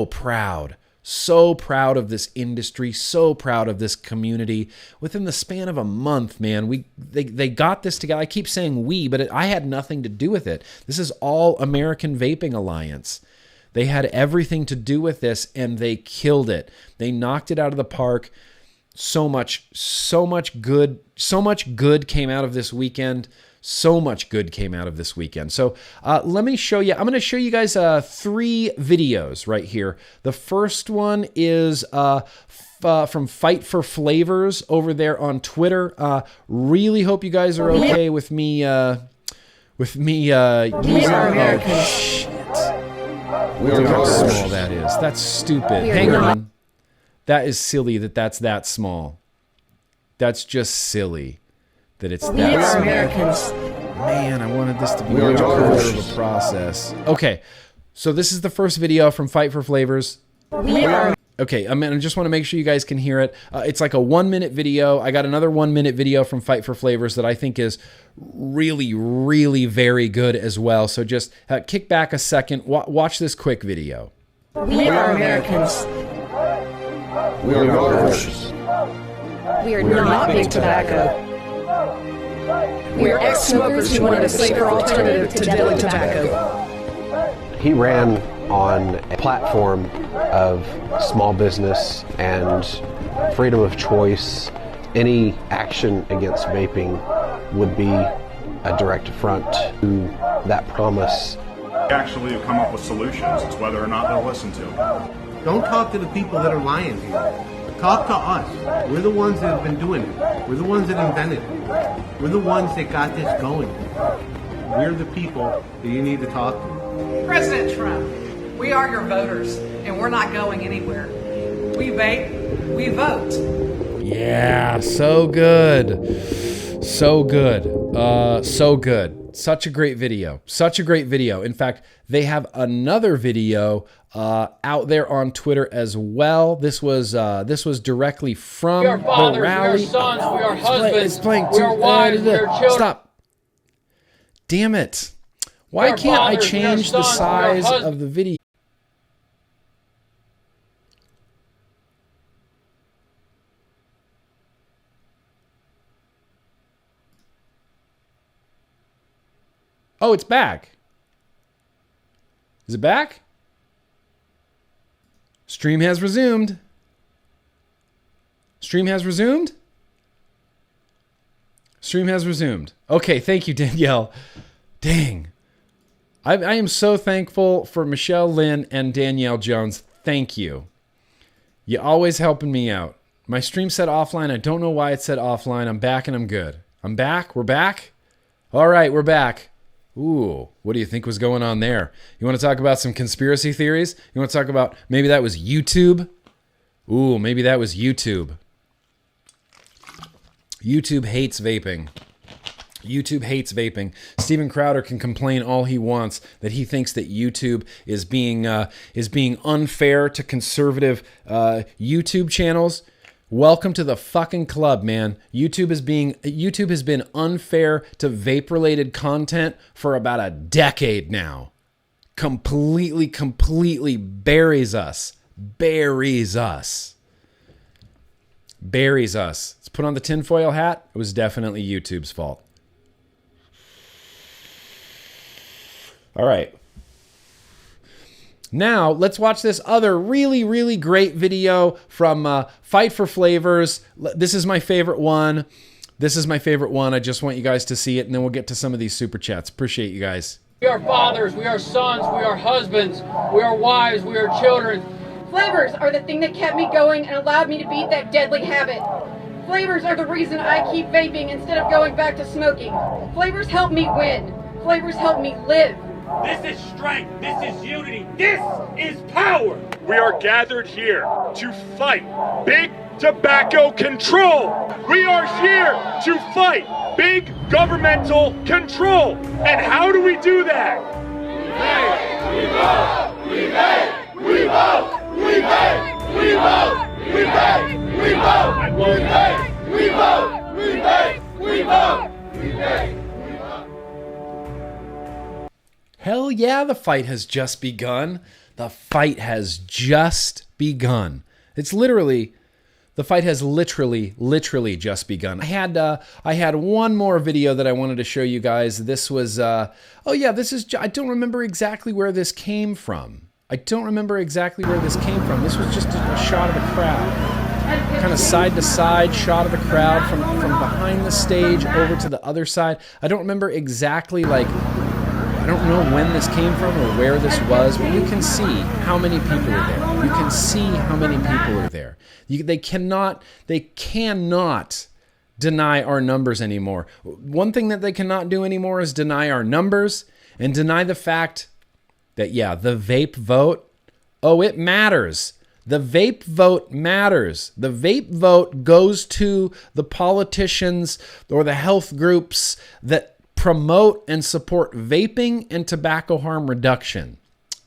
proud. So proud of this industry, so proud of this community. Within the span of a month, man, they got this together. I keep saying we, but I had nothing to do with it. This is all American Vaping Alliance. They had everything to do with this, and they killed it. They knocked it out of the park. So much good came out of this weekend. So much good came out of this weekend. So let me show you. I'm going to show you guys 3 videos right here. The first one is from Fight for Flavors over there on Twitter. Really hope you guys are okay with me using. Oh shit! Look how small that is. That's stupid. Hang on. That is silly that's that small. That's just silly. That it's that small. Americans. Man, I wanted this to be much cooler of a process. Okay, so this is the first video from Fight for Flavors. Okay, I just want to make sure you guys can hear it. It's like a 1-minute video. I got another 1-minute video from Fight for Flavors that I think is really very good as well. So just kick back a second, watch this quick video.
We are Americans.
We are voters.
We are not big tobacco. We are ex-smokers who wanted a safer alternative to deadly tobacco.
He ran on a platform of small business and freedom of choice. Any action against vaping would be a direct affront to that promise.
Actually have come up with solutions. It's whether or not they'll listen to them.
Don't talk to the people that are lying here. Talk to us. We're the ones that have been doing it. We're the ones that invented it. We're the ones that got this going. We're the people that you need to talk to.
President Trump, we are your voters, and we're not going anywhere. We vape, we vote.
Yeah, so good. So good. So good. Such a great video. Such a great video. In fact, they have another video out there on Twitter as well. This was directly from
we are fathers,
the rally.
We are sons, we are husbands,
we
are wives, we are children.
Stop. Damn it. Why can't I change the size of the video? Oh, it's back. Is it back? Stream has resumed. Stream has resumed? Stream has resumed. Okay, thank you, Danielle. Dang. I am so thankful for Michelle Lynn and Danielle Jones. Thank you. You always helping me out. My stream said offline. I don't know why it said offline. I'm back and I'm good. I'm back. We're back. All right, we're back. Ooh, what do you think was going on there? You want to talk about some conspiracy theories? You want to talk about maybe that was YouTube? Ooh, maybe that was YouTube. YouTube hates vaping. YouTube hates vaping. Steven Crowder can complain all he wants that he thinks that YouTube is being unfair to conservative YouTube channels. Welcome to the fucking club, man. YouTube has been unfair to vape-related content for about a decade now. Completely buries us. Buries us. Let's put on the tinfoil hat. It was definitely YouTube's fault. All right. Now, let's watch this other really great video from Fight for Flavors. This is my favorite one. I just want you guys to see it, and then we'll get to some of these super chats. Appreciate you guys.
We are fathers, we are sons, we are husbands, we are wives, we are children.
Flavors are the thing that kept me going and allowed me to beat that deadly habit. Flavors are the reason I keep vaping instead of going back to smoking. Flavors help me win. Flavors help me live.
This is strength. This is unity. This is power. We are gathered here to fight big tobacco control. We are here to fight big governmental control. And how do we do that? We vote. We vape. We vote. We vape. We vote. We vape. We vote. We vape. We vote. We vape. We vote. We vape.
Hell yeah, the fight has just begun. The fight has just begun. It's literally, the fight has literally just begun. I had one more video that I wanted to show you guys. This was, I don't remember exactly where this came from. This was just a shot of the crowd. Kind of side to side shot of the crowd from behind the stage over to the other side. I don't remember exactly, I don't know when this came from or where this was, but you can see how many people are there. They cannot deny our numbers anymore. One thing that they cannot do anymore is deny our numbers and deny the fact that, yeah, the vape vote, it matters. The vape vote matters. The vape vote goes to the politicians or the health groups that promote and support vaping and tobacco harm reduction.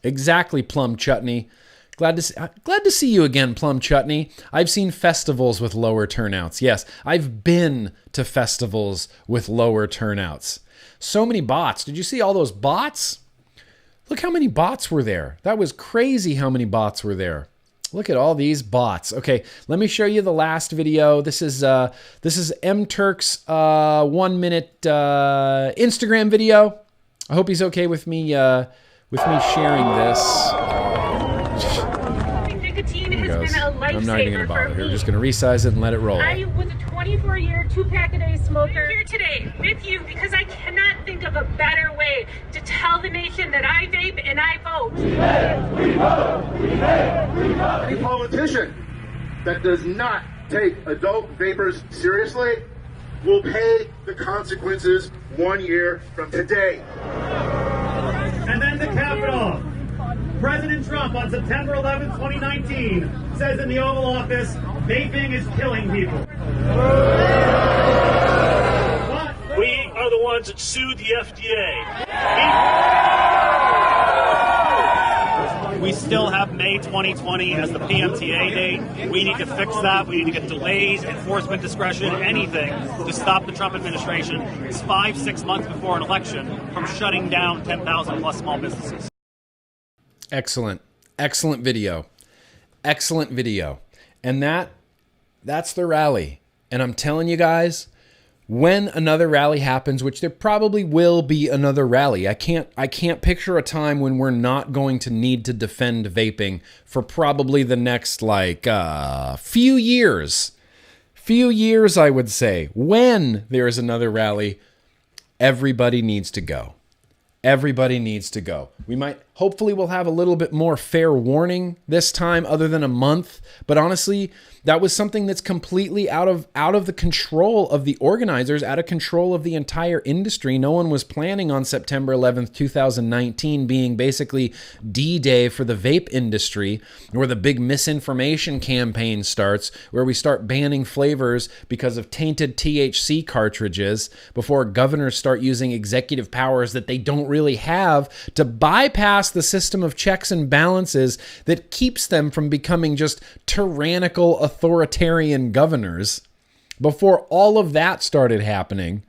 Exactly, Plum Chutney. Glad to see you again, Plum Chutney. I've seen festivals with lower turnouts. Yes, I've been to festivals with lower turnouts. So many bots. Did you see all those bots? Look how many bots were there. That was crazy how many bots were there. Look at all these bots. Okay, let me show you the last video. This is M-Turk's 1 minute Instagram video. I hope he's okay with me sharing this.
Nicotine has been a lifesaver.
I'm not even gonna bother here. We're just gonna resize it and let it roll.
I was a 24-year, 2-pack-a-day smoker. I'm here today with you because I cannot think of a better way to tell the nation that I vape and I vote.
We vape, we vote, we vape, we vote. Any politician that does not take adult vapors seriously will pay the consequences 1 year from today.
And then the Capitol. President Trump on September 11, 2019 says in the Oval Office, vaping is killing people.
We are the ones that sued the FDA.
We still have May 2020 as the PMTA date. We need to fix that. We need to get delays, enforcement discretion, anything to stop the Trump administration. It's 5-6 months before an election from shutting down 10,000 plus small businesses.
Excellent video. And that's the rally. And I'm telling you guys, when another rally happens, which there probably will be another rally, I can't picture a time when we're not going to need to defend vaping for probably the next few years. I would say. When there is another rally, everybody needs to go. Hopefully we'll have a little bit more fair warning this time other than a month. But honestly, that was something that's completely out of the control of the organizers, out of control of the entire industry. No one was planning on September 11th, 2019 being basically D-Day for the vape industry, where the big misinformation campaign starts, where we start banning flavors because of tainted THC cartridges before governors start using executive powers that they don't really have to bypass bypass the system of checks and balances that keeps them from becoming just tyrannical authoritarian governors. Before all of that started happening,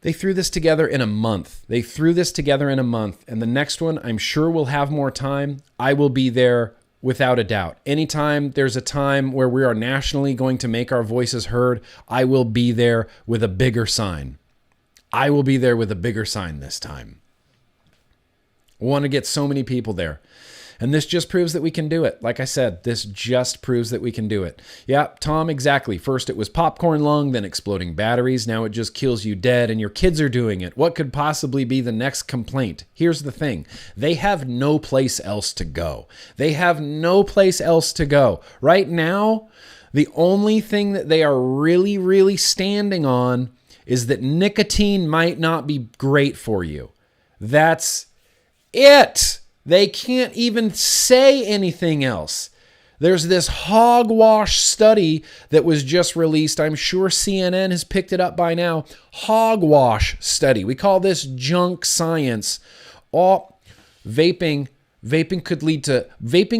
they threw this together in a month. And the next one, I'm sure we'll have more time. I will be there without a doubt. Anytime there's a time where we are nationally going to make our voices heard, I will be there with a bigger sign. I will be there with a bigger sign this time. I want to get so many people there. And this just proves that we can do it. Like I said, this just proves that we can do it. Yeah, Tom, exactly. First it was popcorn lung, then exploding batteries. Now it just kills you dead, and your kids are doing it. What could possibly be the next complaint? Here's the thing. They have no place else to go. Right now, the only thing that they are really, really standing on is that nicotine might not be great for you. That's it. They can't even say anything else. There's this hogwash study that was just released. I'm sure CNN has picked it up by now. Hogwash study. We call this junk science. Vaping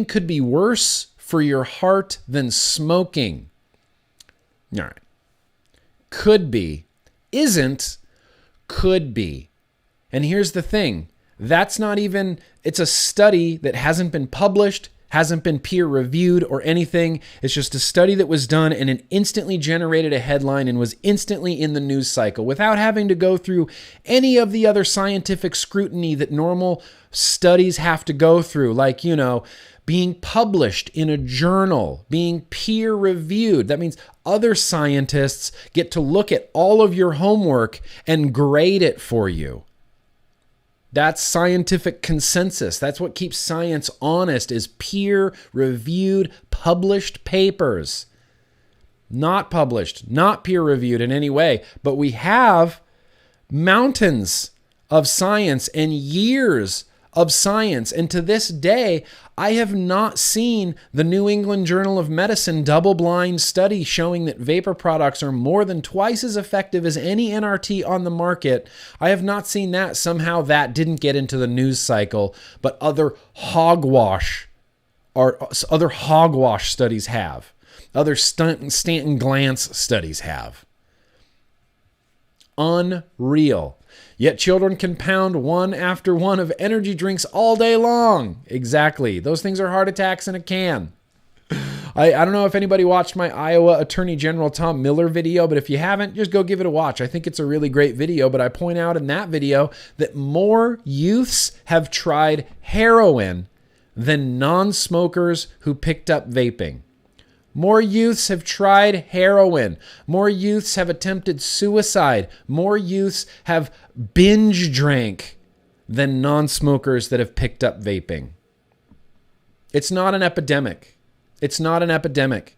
could be worse for your heart than smoking. All right. Could be. Isn't. Could be. And here's the thing. That's not even, it's a study that hasn't been published, hasn't been peer reviewed or anything. It's just a study that was done and it instantly generated a headline and was instantly in the news cycle without having to go through any of the other scientific scrutiny that normal studies have to go through, like, being published in a journal, being peer reviewed. That means other scientists get to look at all of your homework and grade it for you. That's scientific consensus. That's what keeps science honest, is peer-reviewed, published papers. Not published, not peer-reviewed in any way, but we have mountains of science and years of science. And to this day, I have not seen the New England Journal of Medicine double-blind study showing that vapor products are more than twice as effective as any NRT on the market. I have not seen that. Somehow that didn't get into the news cycle, but other hogwash studies have. Other Stanton Glantz studies have. Unreal. Yet children can pound one after one of energy drinks all day long. Exactly. Those things are heart attacks in a can. I don't know if anybody watched my Iowa Attorney General Tom Miller video, but if you haven't, just go give it a watch. I think it's a really great video, but I point out in that video that more youths have tried heroin than non-smokers who picked up vaping. More youths have tried heroin. More youths have attempted suicide. More youths have binge drank than non-smokers that have picked up vaping. It's not an epidemic. It's not an epidemic.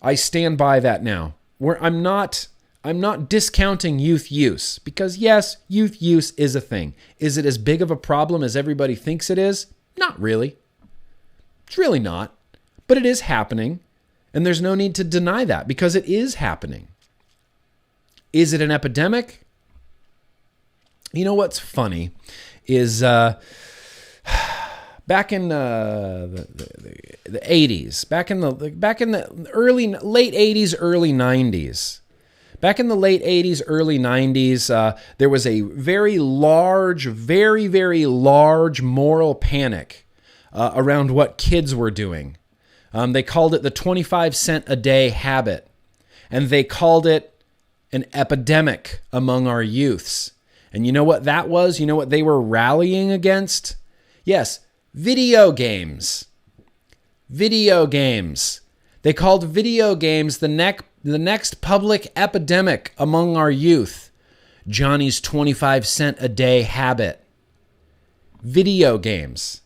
I stand by that now. I'm not discounting youth use, because yes, youth use is a thing. Is it as big of a problem as everybody thinks it is? Not really. It's really not. But it is happening, and there's no need to deny that, because it is happening. Is it an epidemic? You know what's funny is back in the 80s, back in the late 80s, early 90s. Back in the late 80s, early 90s, there was a very large moral panic around what kids were doing. They called it the 25 cent a day habit, and they called it an epidemic among our youths. And you know what that was? You know what they were rallying against? Yes, video games. Video games. They called video games the next public epidemic among our youth. Johnny's 25 cent a day habit. Video games.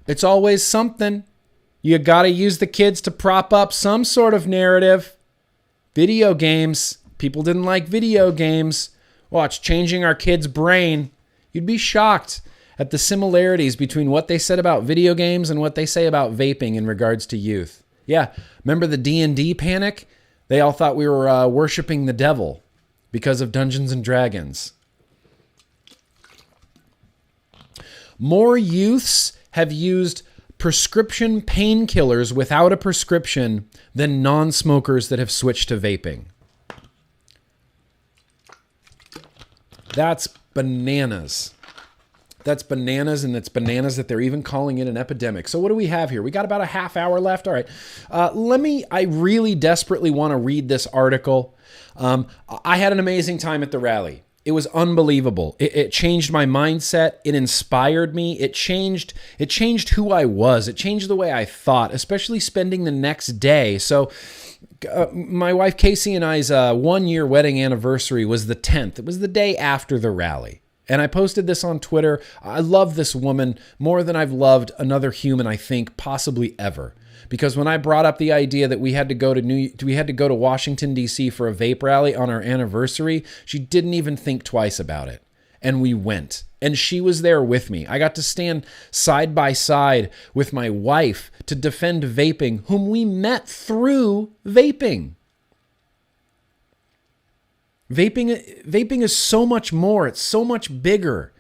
It's always something. You got to use the kids to prop up some sort of narrative. Video games. People didn't like video games. Watch, changing our kids' brain. You'd be shocked at the similarities between what they said about video games and what they say about vaping in regards to youth. Yeah, remember the D&D panic? They all thought we were worshiping the devil because of Dungeons and Dragons. More youths have used prescription painkillers without a prescription than non-smokers that have switched to vaping. That's bananas. That's bananas, and it's bananas that they're even calling it an epidemic. So what do we have here? We got about a half hour left. All right. I really desperately want to read this article. I had an amazing time at the rally. It was unbelievable. It changed my mindset. It inspired me. It changed who I was. It changed the way I thought, especially spending the next day. So my wife Casey and I's 1-year wedding anniversary was the 10th. It was the day after the rally. And I posted this on Twitter. I love this woman more than I've loved another human, I think, possibly ever. Because when I brought up the idea that we had to go to Washington, D.C. for a vape rally on our anniversary, she didn't even think twice about it. And we went. And she was there with me. I got to stand side by side with my wife to defend vaping, whom we met through vaping. Vaping is so much more. It's so much bigger.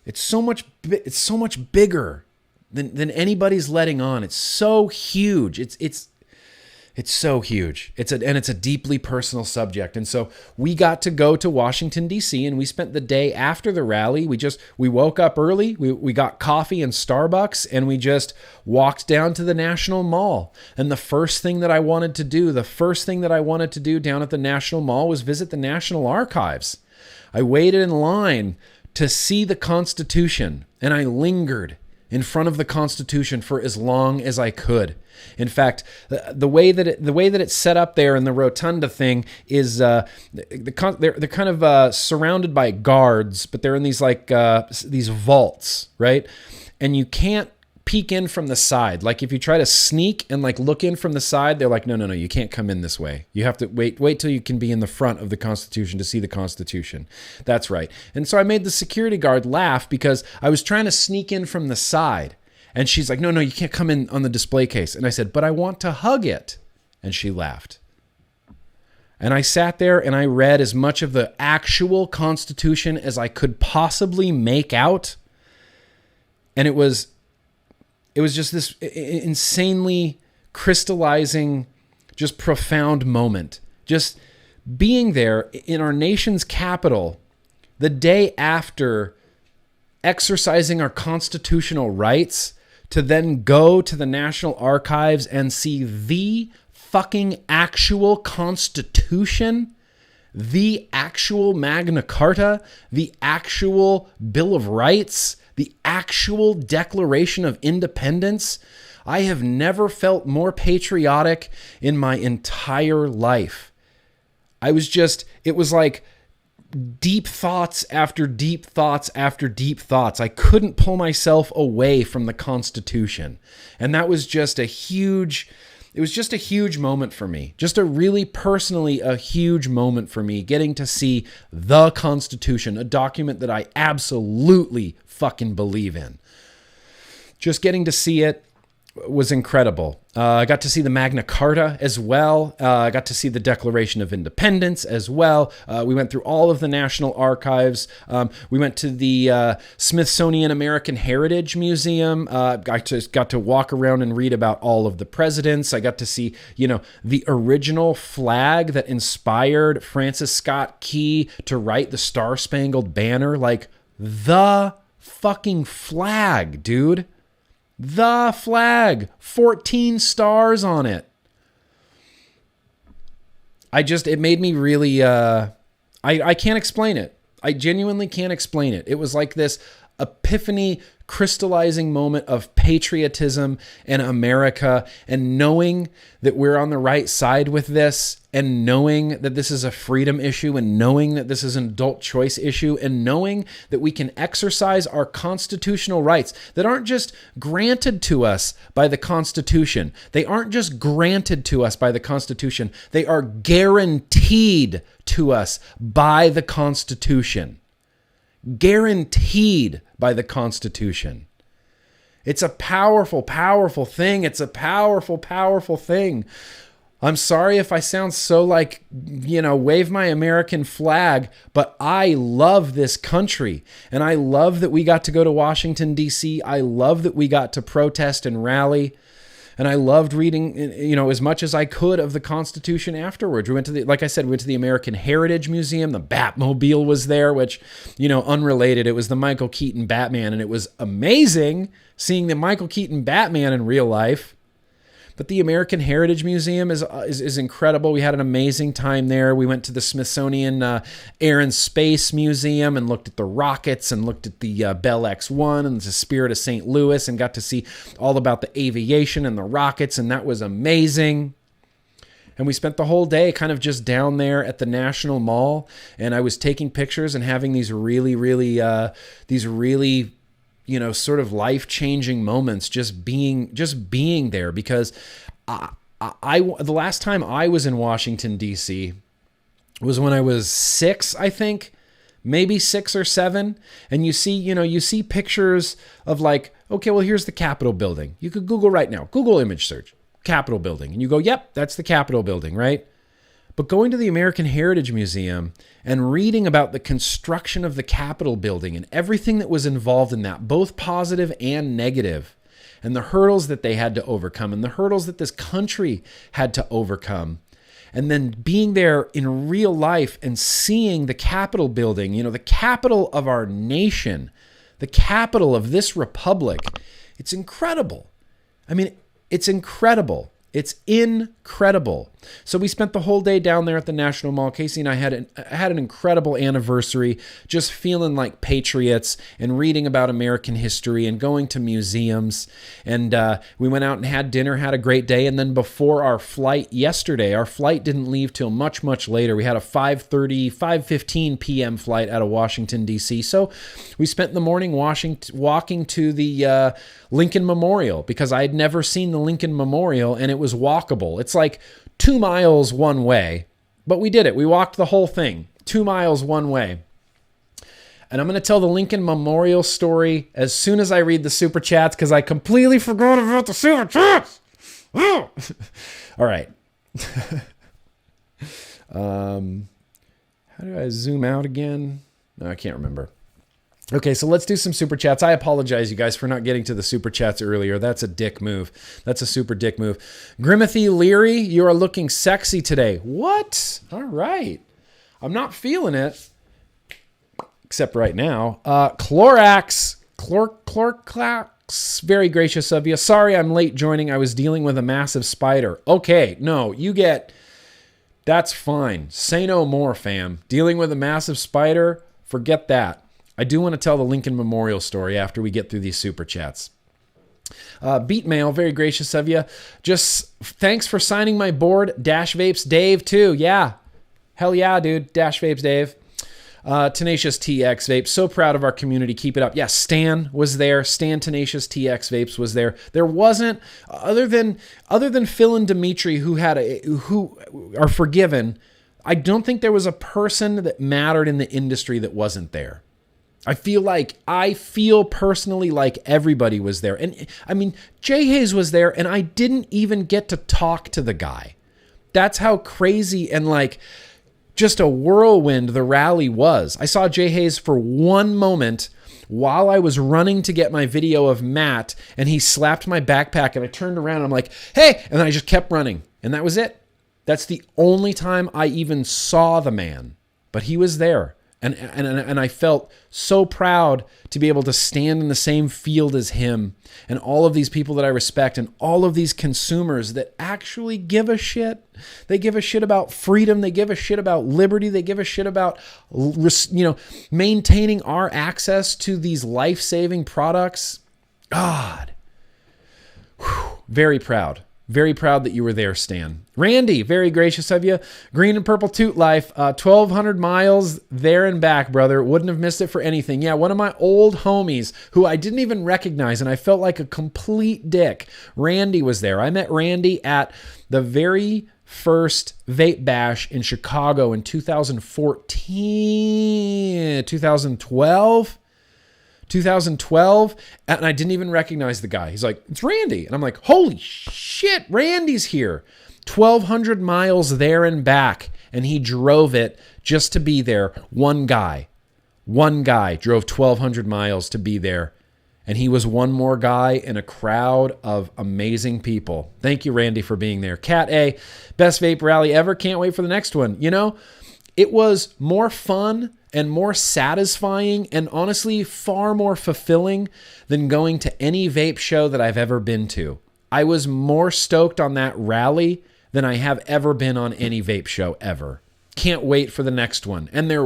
It's so much bigger than anybody's letting on. It's so huge. It's so huge. It's a deeply personal subject. And so we got to go to Washington, D.C., and we spent the day after the rally. We woke up early. We got coffee in Starbucks, and we just walked down to the National Mall. And the first thing that I wanted to do down at the National Mall was visit the National Archives. I waited in line to see the Constitution, and I lingered in front of the Constitution for as long as I could. In fact, the way that it's set up there in the rotunda thing is they're kind of surrounded by guards, but they're in these these vaults, right? And you can't peek in from the side. Like if you try to sneak and look in from the side, they're like, no, you can't come in this way. You have to wait till you can be in the front of the Constitution to see the Constitution. That's right. And so I made the security guard laugh because I was trying to sneak in from the side. And she's like, no, you can't come in on the display case. And I said, but I want to hug it. And she laughed. And I sat there and I read as much of the actual Constitution as I could possibly make out. And it was just this insanely crystallizing, just profound moment. Just being there in our nation's capital the day after exercising our constitutional rights to then go to the National Archives and see the fucking actual Constitution, the actual Magna Carta, the actual Bill of Rights, the actual Declaration of Independence. I have never felt more patriotic in my entire life. It was like deep thoughts after deep thoughts after deep thoughts. I couldn't pull myself away from the Constitution. And that was just a huge moment for me. Just a really personally a huge moment for me, getting to see the Constitution, a document that I absolutely fucking believe in. Just getting to see it was incredible. I got to see the Magna Carta as well. I got to see the Declaration of Independence as well. We went through all of the National Archives. We went to the Smithsonian American Heritage Museum. I just got to walk around and read about all of the presidents. I got to see, the original flag that inspired Francis Scott Key to write the Star-Spangled Banner. The fucking flag, dude. The flag, 14 stars on it. It made me really, I can't explain it. I genuinely can't explain it. It was like this epiphany, crystallizing moment of patriotism in America, and knowing that we're on the right side with this, and knowing that this is a freedom issue, and knowing that this is an adult choice issue, and knowing that we can exercise our constitutional rights that aren't just granted to us by the Constitution. They aren't just granted to us by the Constitution. They are guaranteed to us by the Constitution. Guaranteed by the Constitution. It's a powerful, powerful thing. It's a powerful, powerful thing. I'm sorry if I sound so like, wave my American flag, but I love this country. And I love that we got to go to Washington, D.C. I love that we got to protest and rally. And I loved reading, as much as I could of the Constitution afterwards. We went to like I said, we went to the American Heritage Museum. The Batmobile was there, which, unrelated. It was the Michael Keaton Batman. And it was amazing seeing the Michael Keaton Batman in real life. But the American Heritage Museum is incredible. We had an amazing time there. We went to the Smithsonian Air and Space Museum and looked at the rockets and looked at the Bell X-1 and the Spirit of St. Louis and got to see all about the aviation and the rockets, and that was amazing. And we spent the whole day kind of just down there at the National Mall, and I was taking pictures and having these really sort of life-changing moments just being there, because the last time I was in Washington, D.C. was when I was 6, I think, maybe 6 or 7. And you see pictures of like, okay, well, here's the Capitol building. You could Google right now, Google image search, Capitol building. And you go, yep, that's the Capitol building, right? But going to the American Heritage Museum and reading about the construction of the Capitol building and everything that was involved in that, both positive and negative, and the hurdles that they had to overcome and the hurdles that this country had to overcome, and then being there in real life and seeing the Capitol building, the capital of our nation, the capital of this republic, it's incredible. I mean, it's incredible. It's incredible. So we spent the whole day down there at the National Mall. Casey and I had an incredible anniversary, just feeling like patriots and reading about American history and going to museums. And we went out and had dinner, had a great day. And then before our flight yesterday, our flight didn't leave till much, much later. We had a 5:15 p.m. flight out of Washington, D.C. So we spent the morning walking to the Lincoln Memorial, because I had never seen the Lincoln Memorial, and it was walkable. It's like 2 miles one way, but we did it. We walked the whole thing, 2 miles one way. And I'm going to tell the Lincoln Memorial story as soon as I read the Super Chats, because I completely forgot about the Super Chats. All right. How do I zoom out again? No, I can't remember. Okay, so let's do some Super Chats. I apologize, you guys, for not getting to the Super Chats earlier. That's a dick move. That's a super dick move. Grimothy Leary, you are looking sexy today. What? All right. I'm not feeling it, except right now. Clorox, very gracious of you. Sorry I'm late joining. I was dealing with a massive spider. Okay, no, that's fine. Say no more, fam. Dealing with a massive spider, forget that. I do want to tell the Lincoln Memorial story after we get through these Super Chats. Beat Mail, very gracious of you. Just thanks for signing my board. Dash Vapes Dave, too. Yeah. Hell yeah, dude. Dash Vapes Dave. Tenacious TX Vapes. So proud of our community. Keep it up. Yeah, Stan was there. Stan Tenacious TX Vapes was there. There wasn't, other than Phil and Dimitri, who are forgiven, I don't think there was a person that mattered in the industry that wasn't there. I feel personally like everybody was there. And I mean, Jay Hayes was there, and I didn't even get to talk to the guy. That's how crazy and like just a whirlwind the rally was. I saw Jay Hayes for one moment while I was running to get my video of Matt, and he slapped my backpack, and I turned around and I'm like, hey, and I just kept running. And that was it. That's the only time I even saw the man, but he was there. And I felt so proud to be able to stand in the same field as him and all of these people that I respect and all of these consumers that actually give a shit. They give a shit about freedom. They give a shit about liberty. They give a shit about, maintaining our access to these life-saving products. God. Whew. Very proud. Very proud that you were there, Stan. Randy, very gracious of you. Green and Purple Toot Life, 1,200 miles there and back, brother. Wouldn't have missed it for anything. Yeah, one of my old homies who I didn't even recognize, and I felt like a complete dick. Randy was there. I met Randy at the very first Vape Bash in Chicago in 2012, and I didn't even recognize the guy. He's like, it's Randy. And I'm like, holy shit, Randy's here. 1,200 miles there and back, and he drove it just to be there. One guy drove 1,200 miles to be there, and he was one more guy in a crowd of amazing people. Thank you, Randy, for being there. Cat A, best vape rally ever. Can't wait for the next one. You know, it was more fun and more satisfying and honestly far more fulfilling than going to any vape show that I've ever been to. I was more stoked on that rally than I have ever been on any vape show ever. Can't wait for the next one. And there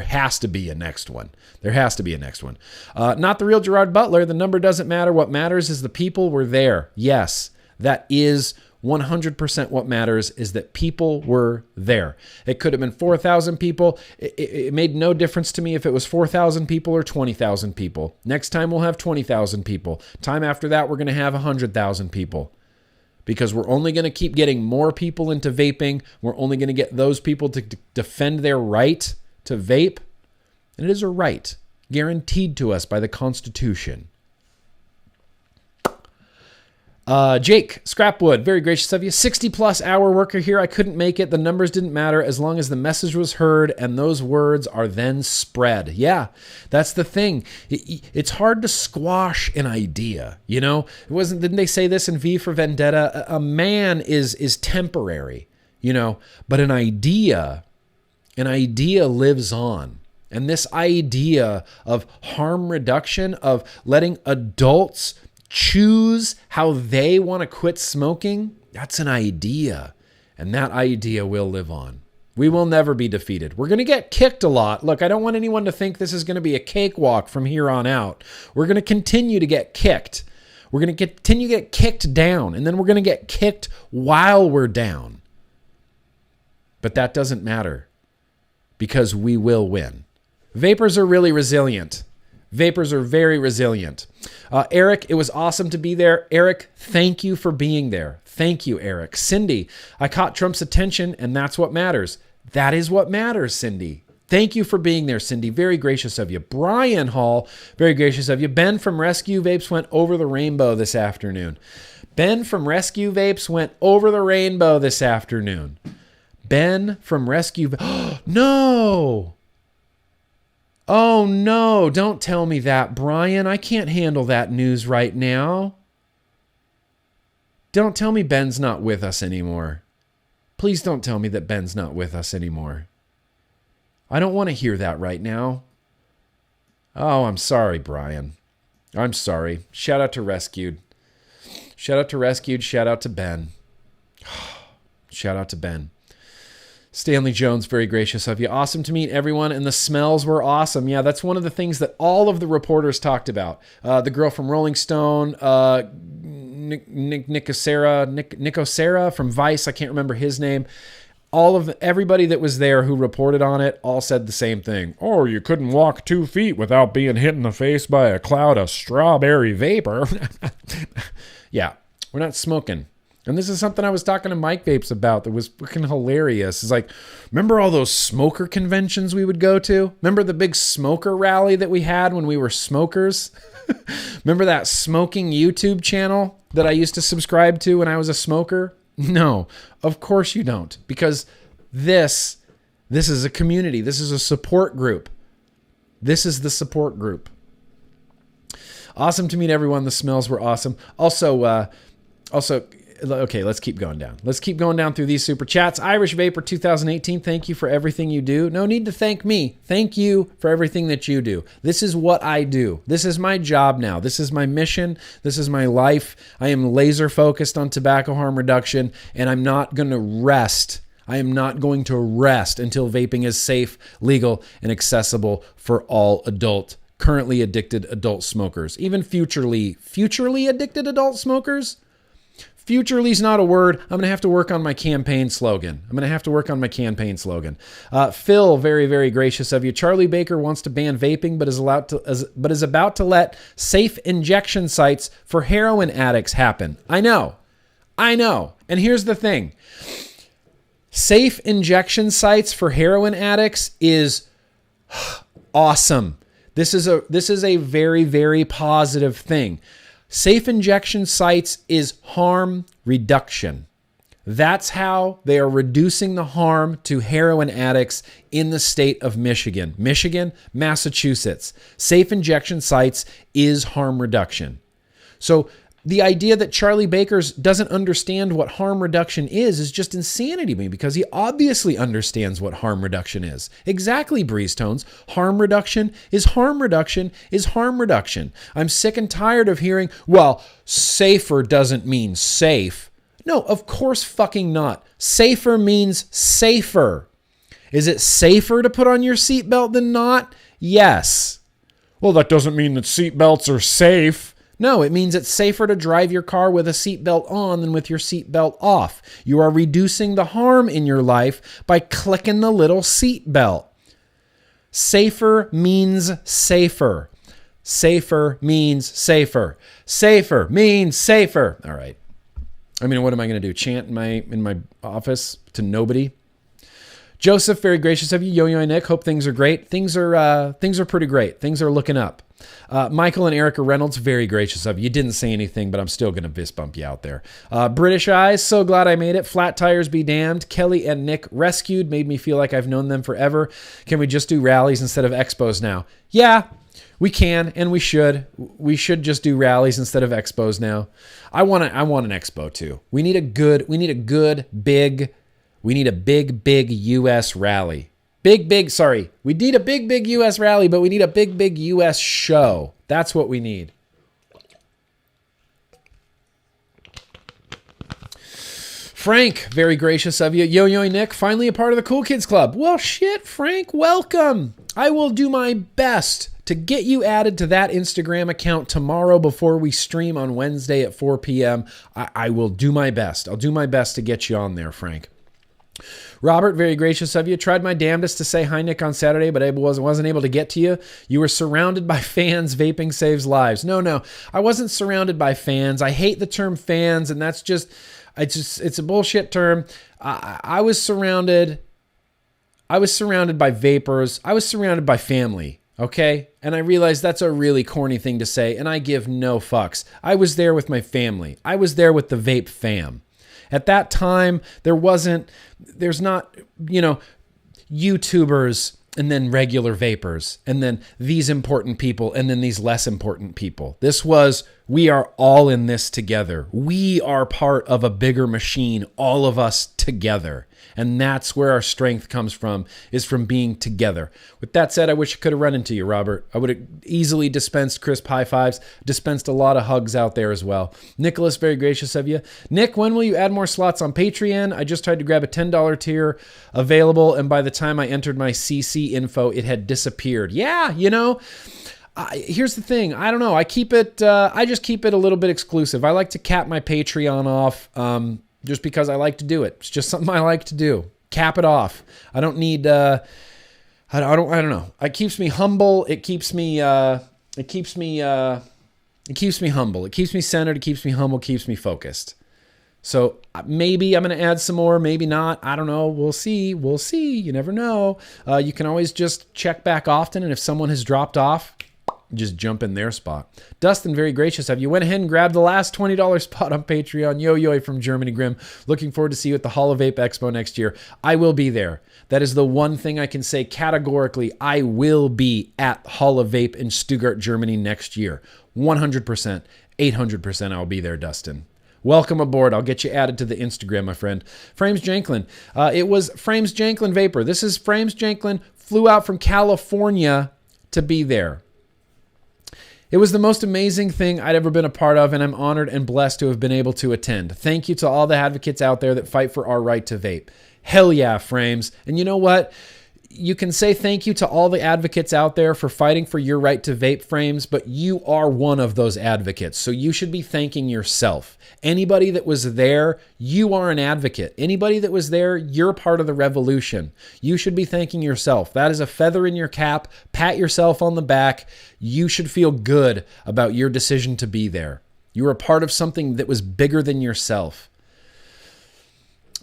has to be a next one. There has to be a next one. Not the real Gerard Butler. The number doesn't matter. What matters is the people were there. Yes, that is 100% what matters, is that people were there. It could have been 4,000 people. It made no difference to me if it was 4,000 people or 20,000 people. Next time we'll have 20,000 people. Time after that, we're going to have 100,000 people. Because we're only going to keep getting more people into vaping. We're only going to get those people to defend their right to vape. And it is a right guaranteed to us by the Constitution. Jake Scrapwood, very gracious of you. 60+ hour worker here. I couldn't make it. The numbers didn't matter as long as the message was heard and those words are then spread. Yeah, that's the thing. It's hard to squash an idea. You know, didn't they say this in V for Vendetta? A man is temporary, you know, but an idea lives on. And this idea of harm reduction, of letting adults choose how they want to quit smoking, that's an idea. And that idea will live on. We will never be defeated. We're going to get kicked a lot. Look, I don't want anyone to think this is going to be a cakewalk from here on out. We're going to continue to get kicked. We're going to continue to get kicked down. And then we're going to get kicked while we're down. But that doesn't matter because we will win. Vapors are really resilient. Vapors are very resilient. Eric, it was awesome to be there. Eric, thank you for being there. Thank you, Eric. Cindy, I caught Trump's attention, and that's what matters. That is what matters, Cindy. Thank you for being there, Cindy. Very gracious of you. Brian Hall, very gracious of you. Ben from Rescue Vapes went over the rainbow this afternoon. Ben from Rescue Vapes went over the rainbow this afternoon. Ben from Rescue... No! Oh, no, don't tell me that, Brian. I can't handle that news right now. Don't tell me Ben's not with us anymore. Please don't tell me that Ben's not with us anymore. I don't want to hear that right now. Oh, I'm sorry, Brian. I'm sorry. Shout out to Rescued. Shout out to Rescued. Shout out to Ben. Shout out to Ben. Stanley Jones, very gracious of you. Awesome to meet everyone, and the smells were awesome. Yeah, that's one of the things that all of the reporters talked about. The girl from Rolling Stone, Nicosera from Vice, I can't remember his name. Everybody that was there who reported on it all said the same thing. Oh, you couldn't walk 2 feet without being hit in the face by a cloud of strawberry vapor. Yeah, we're not smoking. And this is something I was talking to Mike Vapes about that was freaking hilarious. It's like, remember all those smoker conventions we would go to? Remember the big smoker rally that we had when we were smokers? Remember that smoking YouTube channel that I used to subscribe to when I was a smoker? No, of course you don't. Because this is a community. This is a support group. This is the support group. Awesome to meet everyone. The smells were awesome. Also, okay, let's keep going down. Let's keep going down through these super chats. Irish Vapor 2018, thank you for everything you do. No need to thank me. Thank you for everything that you do. This is what I do. This is my job now. This is my mission. This is my life. I am laser focused on tobacco harm reduction, and I'm not going to rest. I am not going to rest until vaping is safe, legal, and accessible for all currently addicted adult smokers. Even futurely addicted adult smokers? Futurely's not a word. I'm going to have to work on my campaign slogan. Phil, very, very gracious of you. Charlie Baker wants to ban vaping, but is about to let safe injection sites for heroin addicts happen. I know. And here's the thing. Safe injection sites for heroin addicts is awesome. This is a very, very positive thing. Safe injection sites is harm reduction. That's how they are reducing the harm to heroin addicts in the state of Michigan. Michigan, Massachusetts. Safe injection sites is harm reduction. So the idea that Charlie Bakers doesn't understand what harm reduction is just insanity to me, because he obviously understands what harm reduction is. Exactly, Breeze Tones. Harm reduction is harm reduction is harm reduction. I'm sick and tired of hearing, well, safer doesn't mean safe. No, of course fucking not. Safer means safer. Is it safer to put on your seatbelt than not? Yes. Well, that doesn't mean that seatbelts are safe. No, it means it's safer to drive your car with a seatbelt on than with your seatbelt off. You are reducing the harm in your life by clicking the little seatbelt. Safer means safer. Safer means safer. Safer means safer. All right. I mean, what am I going to do? Chant in my office to nobody? Joseph, very gracious of you. Yo-Yo and Nick, hope things are great. Things are pretty great. Things are looking up. Michael and Erica Reynolds, very gracious of you. You didn't say anything, but I'm still going to fist bump you out there. British Eyes, so glad I made it. Flat Tires be damned. Kelly and Nick rescued, made me feel like I've known them forever. Can we just do rallies instead of expos now? Yeah, we can and we should. We should just do rallies instead of expos now. I want an expo too. We need a big US rally. We need a big US rally, but we need a big US show. That's what we need. Frank, very gracious of you. Yo-Yo Nick, finally a part of the Cool Kids Club. Well, shit, Frank, welcome. I will do my best to get you added to that Instagram account tomorrow before we stream on Wednesday at 4 p.m. I will do my best. I'll do my best to get you on there, Frank. Robert, very gracious of you. Tried my damnedest to say hi, Nick, on Saturday, but I wasn't able to get to you. You were surrounded by fans. Vaping saves lives. No, I wasn't surrounded by fans. I hate the term fans, and it's a bullshit term. I was surrounded by vapors. I was surrounded by family. Okay? And I realized that's a really corny thing to say, and I give no fucks. I was there with my family. I was there with the vape fam. At that time, there's not, YouTubers and then regular vapors and then these important people and then these less important people. This was, we are all in this together. We are part of a bigger machine, all of us together. And that's where our strength comes from, is from being together. With that said, I wish I could have run into you, Robert. I would have easily dispensed crisp high fives, dispensed a lot of hugs out there as well. Nicholas, very gracious of you. Nick, when will you add more slots on Patreon? I just tried to grab a $10 tier available, and by the time I entered my CC info, it had disappeared. Yeah, here's the thing. I don't know. I just keep it a little bit exclusive. I like to cap my Patreon off, just because I like to do it. It's just something I like to do. Cap it off. I don't need, I don't know. It keeps me humble. It keeps me humble. It keeps me centered. It keeps me humble. Keeps me focused. So maybe I'm going to add some more, maybe not. I don't know. We'll see. You never know. You can always just check back often. And if someone has dropped off, just jump in their spot. Dustin, very gracious of you. Went ahead and grabbed the last $20 spot on Patreon. Yo-Yo from Germany, Grimm. Looking forward to see you at the Hall of Vape Expo next year. I will be there. That is the one thing I can say categorically. I will be at Hall of Vape in Stuttgart, Germany next year. 100%, 800% I'll be there, Dustin. Welcome aboard. I'll get you added to the Instagram, my friend. Frames Janklin. It was Frames Janklin Vapor. This is Frames Janklin. Flew out from California to be there. It was the most amazing thing I'd ever been a part of, and I'm honored and blessed to have been able to attend. Thank you to all the advocates out there that fight for our right to vape. Hell yeah, Frames. And you know what? You can say thank you to all the advocates out there for fighting for your right to vape, Frames, but you are one of those advocates, so you should be thanking yourself. Anybody that was there, you are an advocate. Anybody that was there, you're part of the revolution. You should be thanking yourself. That is a feather in your cap. Pat yourself on the back. You should feel good about your decision to be there. You were a part of something that was bigger than yourself.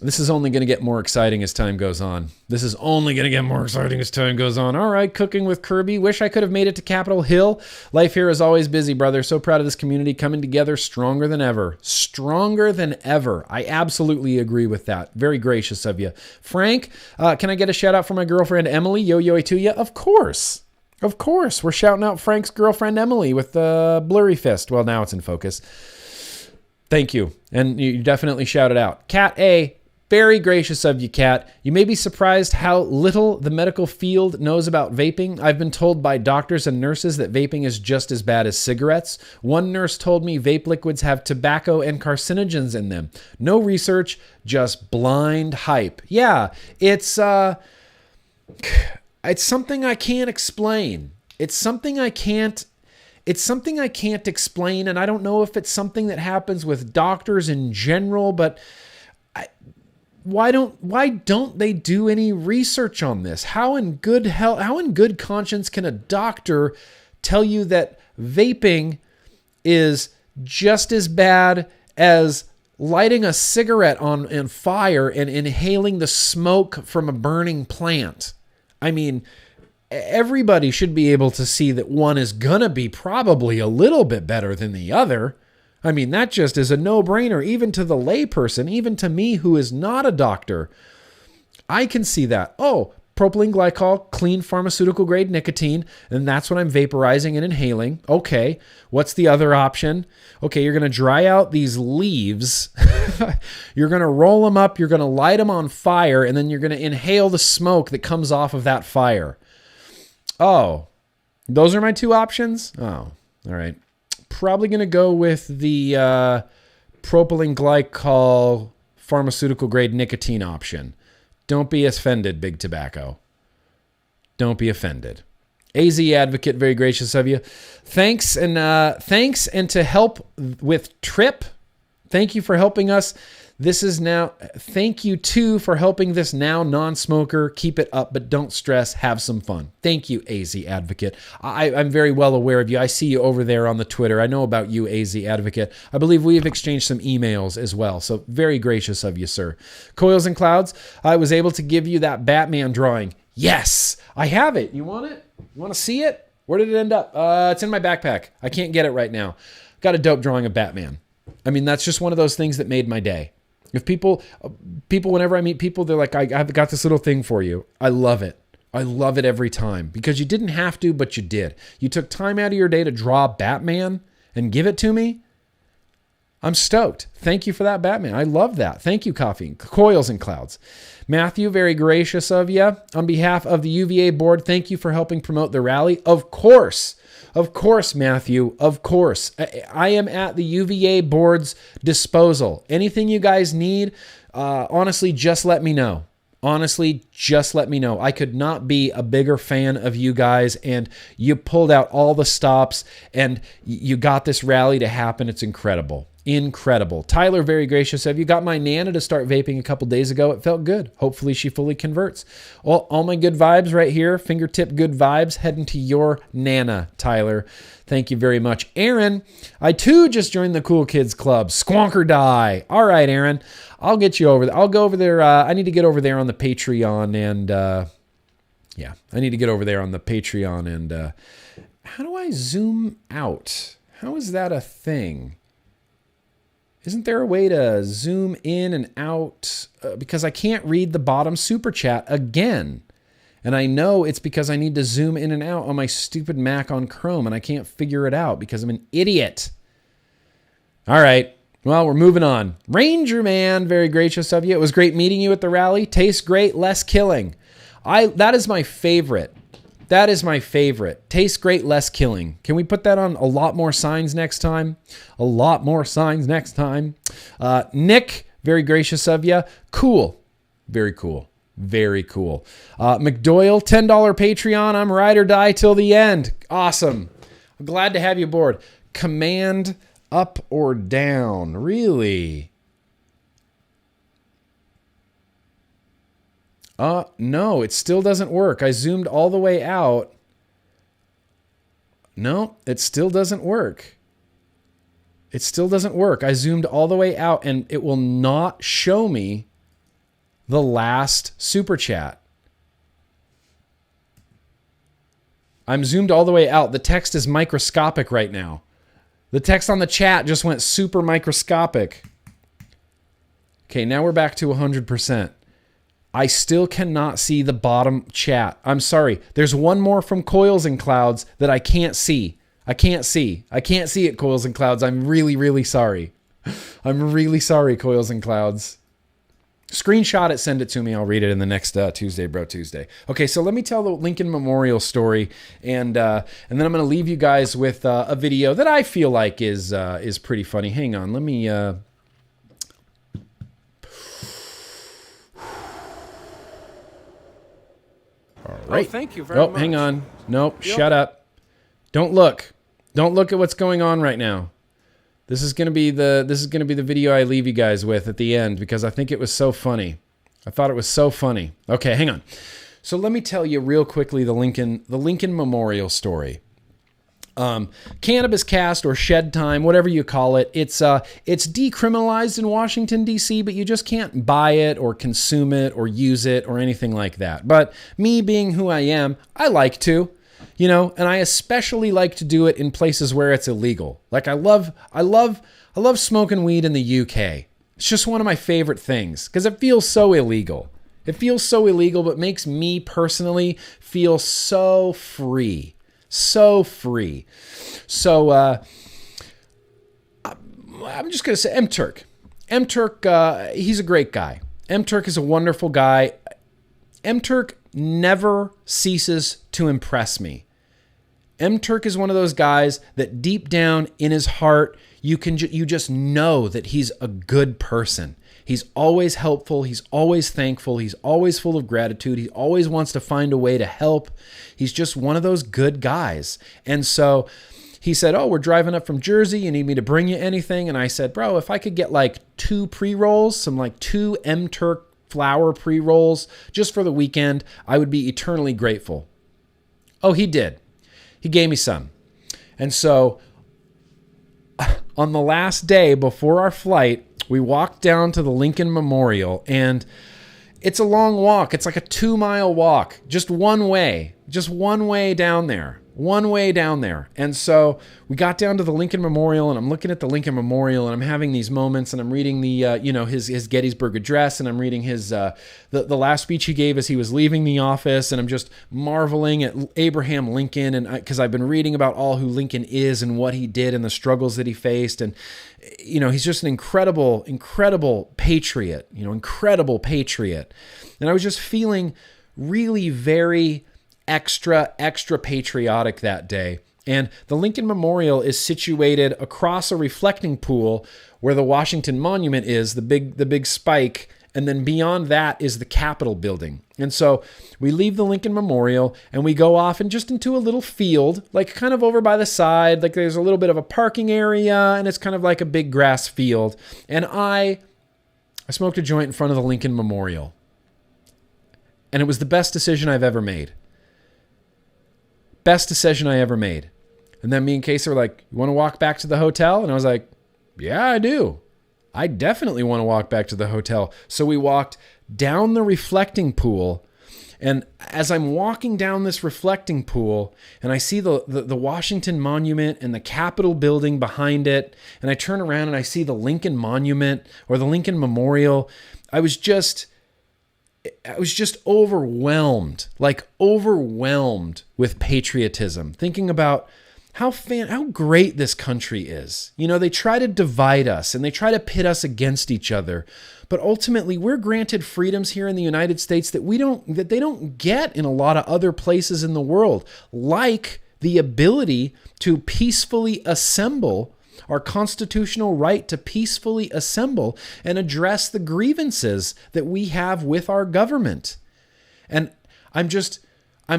This is only going to get more exciting as time goes on. All right, cooking with Kirby. Wish I could have made it to Capitol Hill. Life here is always busy, brother. So proud of this community coming together stronger than ever. Stronger than ever. I absolutely agree with that. Very gracious of you. Frank, can I get a shout out for my girlfriend, Emily? Yo-yo to you? Of course. Of course. We're shouting out Frank's girlfriend, Emily, with the blurry fist. Well, now it's in focus. Thank you. And you definitely shouted out. Cat A. Very gracious of you, Kat. You may be surprised how little the medical field knows about vaping. I've been told by doctors and nurses that vaping is just as bad as cigarettes. One nurse told me vape liquids have tobacco and carcinogens in them. No research, just blind hype. Yeah, it's something I can't explain. It's something I can't explain, and I don't know if it's something that happens with doctors in general, but why don't they do any research on this? How in good conscience can a doctor tell you that vaping is just as bad as lighting a cigarette on fire and inhaling the smoke from a burning plant? I mean, everybody should be able to see that one is gonna be probably a little bit better than the other. I mean, that just is a no-brainer, even to the layperson, even to me who is not a doctor. I can see that. Oh, propylene glycol, clean pharmaceutical-grade nicotine, and that's what I'm vaporizing and inhaling. Okay, what's the other option? Okay, you're going to dry out these leaves. You're going to roll them up, you're going to light them on fire, and then you're going to inhale the smoke that comes off of that fire. Oh, those are my two options? Oh, all right. Probably going to go with the propylene glycol pharmaceutical grade nicotine option. Don't be offended, Big Tobacco. Don't be offended. AZ Advocate, very gracious of you. Thanks and to help with Trip. Thank you for helping us. Thank you too for helping this now non-smoker. Keep it up, but don't stress. Have some fun. Thank you, AZ Advocate. I'm very well aware of you. I see you over there on the Twitter. I know about you, AZ Advocate. I believe we have exchanged some emails as well. So very gracious of you, sir. Coils and Clouds, I was able to give you that Batman drawing. Yes, I have it. You want it? You want to see it? Where did it end up? It's in my backpack. I can't get it right now. Got a dope drawing of Batman. I mean, that's just one of those things that made my day. If people, whenever I meet people, they're like, I've got this little thing for you. I love it. I love it every time because you didn't have to, but you did. You took time out of your day to draw Batman and give it to me. I'm stoked. Thank you for that, Batman. I love that. Thank you, Coffee. Coils and Clouds. Matthew, very gracious of you. On behalf of the UVA board, thank you for helping promote the rally. Of course, Matthew, of course. I am at the UVA board's disposal. Anything you guys need, honestly, just let me know. Honestly, just let me know. I could not be a bigger fan of you guys, and you pulled out all the stops, and you got this rally to happen. It's incredible. Incredible. Tyler, very gracious of you. Got my Nana to start vaping a couple days ago. It felt good. Hopefully she fully converts. All my good vibes right here. Fingertip good vibes heading to your Nana, Tyler. Thank you very much. Aaron, I too just joined the Cool Kids Club. Squonk or die. All right, Aaron. I'll get you over there. I'll go over there. I need to get over there on the Patreon and I need to get over there on the Patreon and how do I zoom out? How is that a thing? Isn't there a way to zoom in and out? Because I can't read the bottom super chat again. And I know it's because I need to zoom in and out on my stupid Mac on Chrome, and I can't figure it out because I'm an idiot. All right. Well, we're moving on. Ranger Man, very gracious of you. It was great meeting you at the rally. Tastes great, less killing. That is my favorite. That is my favorite. Tastes great, less killing. Can we put that on a lot more signs next time? A lot more signs next time. Nick, very gracious of you. Cool. Very cool. Very cool. McDoyle, $10 Patreon. I'm ride or die till the end. Awesome. I'm glad to have you aboard. Command up or down. Really? No, it still doesn't work. I zoomed all the way out. No, it still doesn't work. It still doesn't work. I zoomed all the way out and it will not show me the last super chat. I'm zoomed all the way out. The text is microscopic right now. The text on the chat just went super microscopic. Okay, now we're back to 100%. I still cannot see the bottom chat. I'm sorry. There's one more from Coils and Clouds that I can't see. I can't see it, Coils and Clouds. I'm really, really sorry. I'm really sorry, Coils and Clouds. Screenshot it, send it to me. I'll read it in the next Tuesday, Bro Tuesday. Okay, so let me tell the Lincoln Memorial story, and then I'm going to leave you guys with a video that I feel like is pretty funny. Hang on, let me... All right.
Oh, thank you very much.
Hang on. Nope, shut up. Don't look. Don't look at what's going on right now. This is gonna be the video I leave you guys with at the end because I think it was so funny. I thought it was so funny. Okay, hang on. So let me tell you real quickly the Lincoln Memorial story. Cannabis cast or shed time, whatever you call it, it's decriminalized in Washington, D.C., but you just can't buy it or consume it or use it or anything like that. But me being who I am, I like to. And I especially like to do it in places where it's illegal. Like I love smoking weed in the UK. It's just one of my favorite things because it feels so illegal. It feels so illegal, but makes me personally feel so free. So free. So I'm just going to say M-Turk. M-Turk, he's a great guy. M-Turk is a wonderful guy. M-Turk never ceases to impress me. M-Turk is one of those guys that deep down in his heart, you just know that he's a good person. He's always helpful. He's always thankful. He's always full of gratitude. He always wants to find a way to help. He's just one of those good guys. And so he said, "Oh, we're driving up from Jersey. You need me to bring you anything?" And I said, "Bro, if I could get like 2 pre-rolls, some like 2 M-Turk flower pre-rolls just for the weekend, I would be eternally grateful." Oh, he did. He gave me some. And so on the last day before our flight, we walked down to the Lincoln Memorial, and it's a long walk. It's like a 2-mile walk, just one way down there. One way down there. And so we got down to the Lincoln Memorial, and I'm looking at the Lincoln Memorial, and I'm having these moments, and I'm reading the, his Gettysburg Address, and I'm reading his, the last speech he gave as he was leaving the office, and I'm just marveling at Abraham Lincoln, and because I've been reading about all who Lincoln is and what he did and the struggles that he faced, and he's just an incredible patriot, incredible patriot. And I was just feeling really very extra patriotic that day. And the Lincoln Memorial is situated across a reflecting pool where the Washington Monument is, the big spike, and then beyond that is the Capitol building. And so we leave the Lincoln Memorial and we go off and just into a little field, like kind of over by the side, like there's a little bit of a parking area, and it's kind of like a big grass field. And I smoked a joint in front of the Lincoln Memorial. And it was the best decision I've ever made. Best decision I ever made. And then me and Casey were like, "You want to walk back to the hotel?" And I was like, "Yeah, I do. I definitely want to walk back to the hotel." So we walked down the reflecting pool. And as I'm walking down this reflecting pool, and I see the Washington Monument and the Capitol building behind it, and I turn around and I see the Lincoln Monument or the Lincoln Memorial, I was just overwhelmed with patriotism, thinking about how great this country is. They try to divide us and they try to pit us against each other, but ultimately we're granted freedoms here in the United States that they don't get in a lot of other places in the world, like the ability to peacefully assemble, our constitutional right to peacefully assemble and address the grievances that we have with our government. And I'm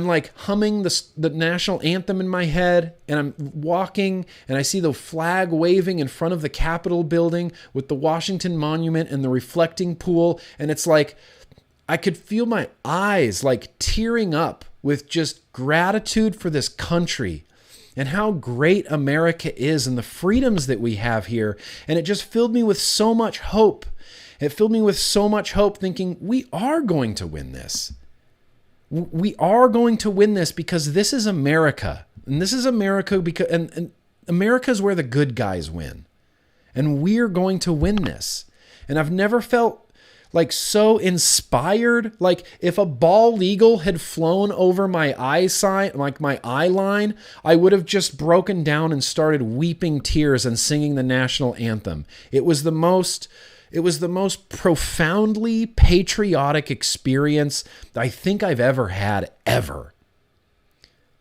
like humming the national anthem in my head, and I'm walking and I see the flag waving in front of the Capitol building with the Washington Monument and the reflecting pool. And it's like, I could feel my eyes like tearing up with just gratitude for this country and how great America is and the freedoms that we have here. And it just filled me with so much hope. It filled me with so much hope, thinking we are going to win this. We are going to win this because this is America. And this is America because and America is where the good guys win. And we're going to win this. And I've never felt like so inspired. Like if a bald eagle had flown over my eyesight, like my eye line, I would have just broken down and started weeping tears and singing the national anthem. It was the most profoundly patriotic experience I think I've ever had, ever.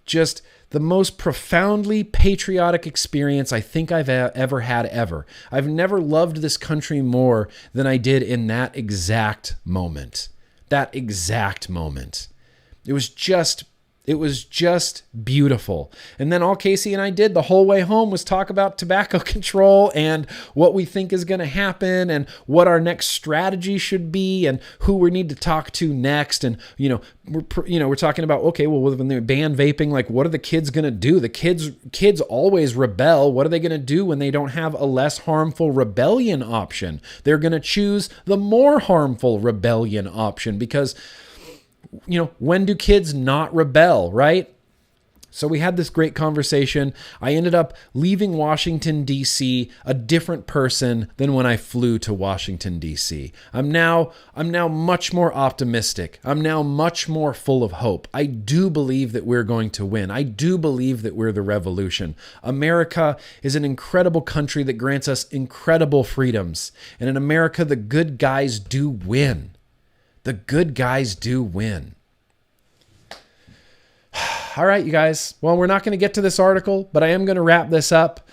Just the most profoundly patriotic experience I think I've ever had, ever. I've never loved this country more than I did in that exact moment. That exact moment. It was just beautiful. And then all Casey and I did the whole way home was talk about tobacco control and what we think is going to happen and what our next strategy should be and who we need to talk to next. And, we're talking about, okay, well, when they ban vaping, like what are the kids going to do? The kids always rebel. What are they going to do when they don't have a less harmful rebellion option? They're going to choose the more harmful rebellion option because when do kids not rebel, right? So we had this great conversation. I ended up leaving Washington, D.C. a different person than when I flew to Washington, D.C. I'm now much more optimistic. I'm now much more full of hope. I do believe that we're going to win. I do believe that we're the revolution. America is an incredible country that grants us incredible freedoms. And in America, the good guys do win. The good guys do win. All right, you guys. Well, we're not going to get to this article, but I am going to wrap this up.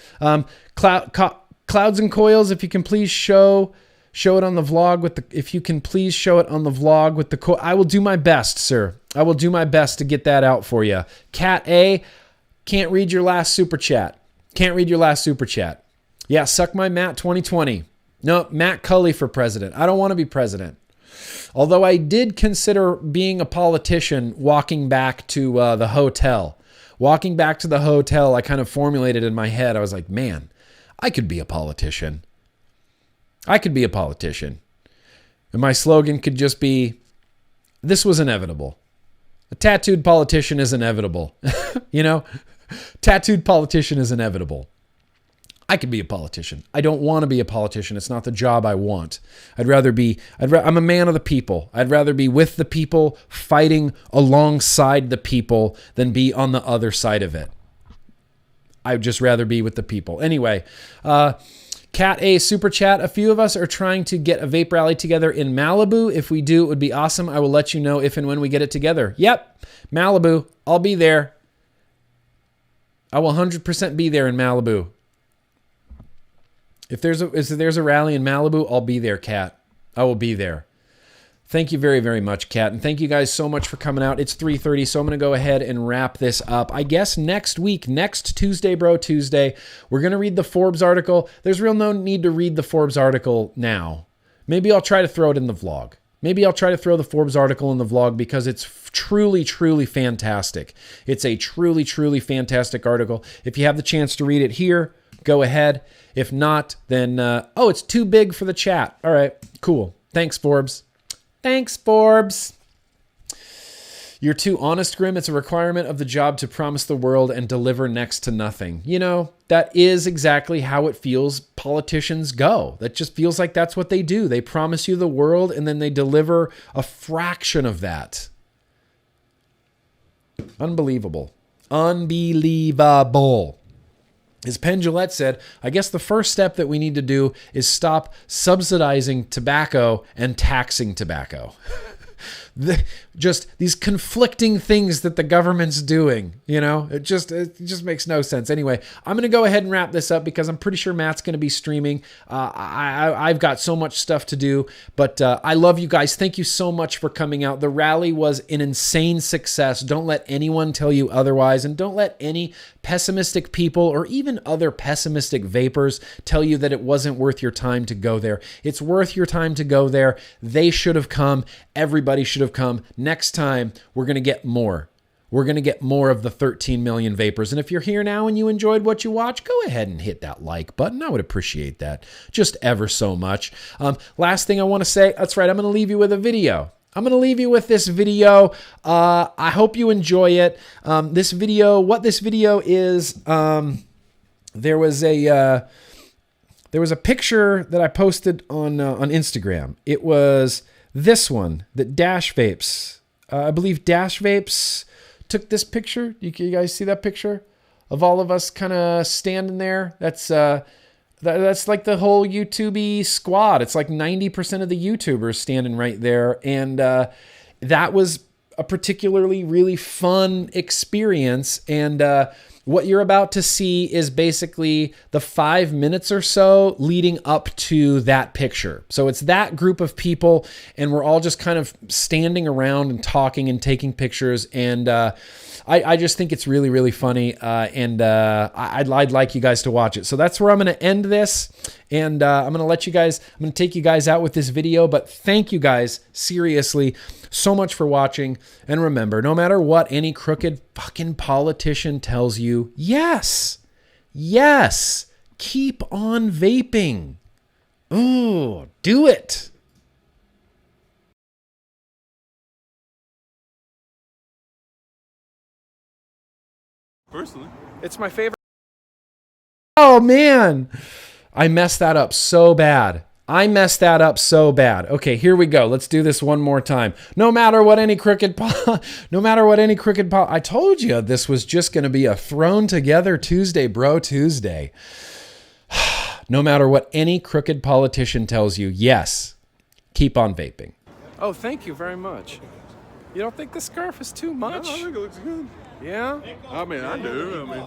Clouds and Coils, if you can please show it on the vlog with the I will do my best, sir. I will do my best to get that out for you. Cat A, can't read your last super chat. Yeah, suck my Matt 2020. No, Matt Cully for president. I don't want to be president. Although I did consider being a politician walking back to the hotel. Walking back to the hotel, I kind of formulated in my head. I was like, man, I could be a politician. And my slogan could just be, this was inevitable. A tattooed politician is inevitable. Tattooed politician is inevitable. I could be a politician. I don't want to be a politician. It's not the job I want. I'm a man of the people. I'd rather be with the people, fighting alongside the people than be on the other side of it. I'd just rather be with the people. Anyway, Cat A super chat. A few of us are trying to get a vape rally together in Malibu. If we do, it would be awesome. I will let you know if and when we get it together. Yep, Malibu. I'll be there. I will 100% be there in Malibu. If there's a rally in Malibu, I'll be there, Kat. I will be there. Thank you very, very much, Kat. And thank you guys so much for coming out. It's 3:30, so I'm going to go ahead and wrap this up. I guess next Tuesday, Bro Tuesday, we're going to read the Forbes article. There's real no need to read the Forbes article now. Maybe I'll try to throw it in the vlog. Maybe I'll try to throw the Forbes article in the vlog because it's truly, truly fantastic. It's a truly, truly fantastic article. If you have the chance to read it here, go ahead. If not, then, it's too big for the chat. All right, cool. Thanks, Forbes. You're too honest, Grim. It's a requirement of the job to promise the world and deliver next to nothing. That is exactly how it feels politicians go. That just feels like that's what they do. They promise you the world and then they deliver a fraction of that. Unbelievable. As Penn Jillette said, I guess the first step that we need to do is stop subsidizing tobacco and taxing tobacco. Just these conflicting things that the government's doing, it just makes no sense. Anyway, I'm going to go ahead and wrap this up because I'm pretty sure Matt's going to be streaming. I've got so much stuff to do, but I love you guys. Thank you so much for coming out. The rally was an insane success. Don't let anyone tell you otherwise, and don't let any pessimistic people or even other pessimistic vapors tell you that it wasn't worth your time to go there. It's worth your time to go there. They should have come. Everybody should have come. Next time, we're going to get more. we're going to get more of the 13 million vapors. And if you're here now and you enjoyed what you watched, go ahead and hit that like button. I would appreciate that just ever so much. Last thing I want to say, that's right, I'm going to leave you with a video. I'm going to leave you with this video. I hope you enjoy it. What this video is, there was a picture that I posted on Instagram. It was this one that Dash Vapes, I believe Dash Vapes took this picture. You guys see that picture of all of us kind of standing there? That's like the whole YouTube squad. It's like 90% of the YouTubers standing right there. And that was a particularly really fun experience. And what you're about to see is basically the 5 minutes or so leading up to that picture. So it's that group of people, and we're all just kind of standing around and talking and taking pictures. And I just think it's really, really funny, and I'd like you guys to watch it. So that's where I'm going to end this, and I'm going to take you guys out with this video, but thank you guys, seriously, so much for watching. And remember, no matter what any crooked fucking politician tells you, yes, keep on vaping. Ooh, do it.
Personally,
it's my favorite. Oh man, I messed that up so bad. Okay, here we go. Let's do this one more time. No matter what any crooked I told you this was just going to be a thrown together Tuesday, bro, Tuesday. No matter what any crooked politician tells you, yes, keep on vaping. Oh, thank you very much. You don't think the scarf is too much?
No, I think it looks good.
Yeah?
I mean, I do. I mean,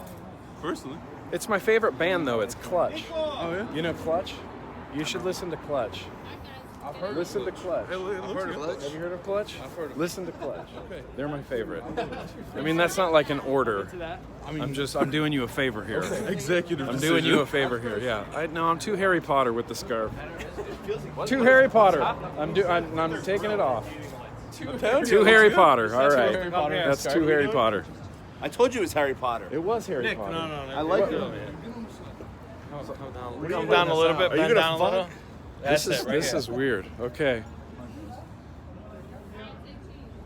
personally.
It's my favorite band, though. It's Clutch.
Oh, yeah?
You know Clutch? You should listen to Clutch.
I've heard
Listen to Clutch.
I've heard of Clutch.
Have you heard of Clutch?
I've heard of
Listen to Clutch.
Okay.
They're my favorite. I mean, that's not like an order. I'm doing you a favor here.
Executive
I'm
decision.
doing you a favor here, yeah. I'm too Harry Potter with the scarf. Too Harry Potter. I'm taking it off. Too Harry Potter. All right. That's too Harry Potter.
I told you it was Harry Potter.
It was Harry Potter.
No. I like it.
Come down a little bit.
Are you
Bend down a little.
This is weird. Okay.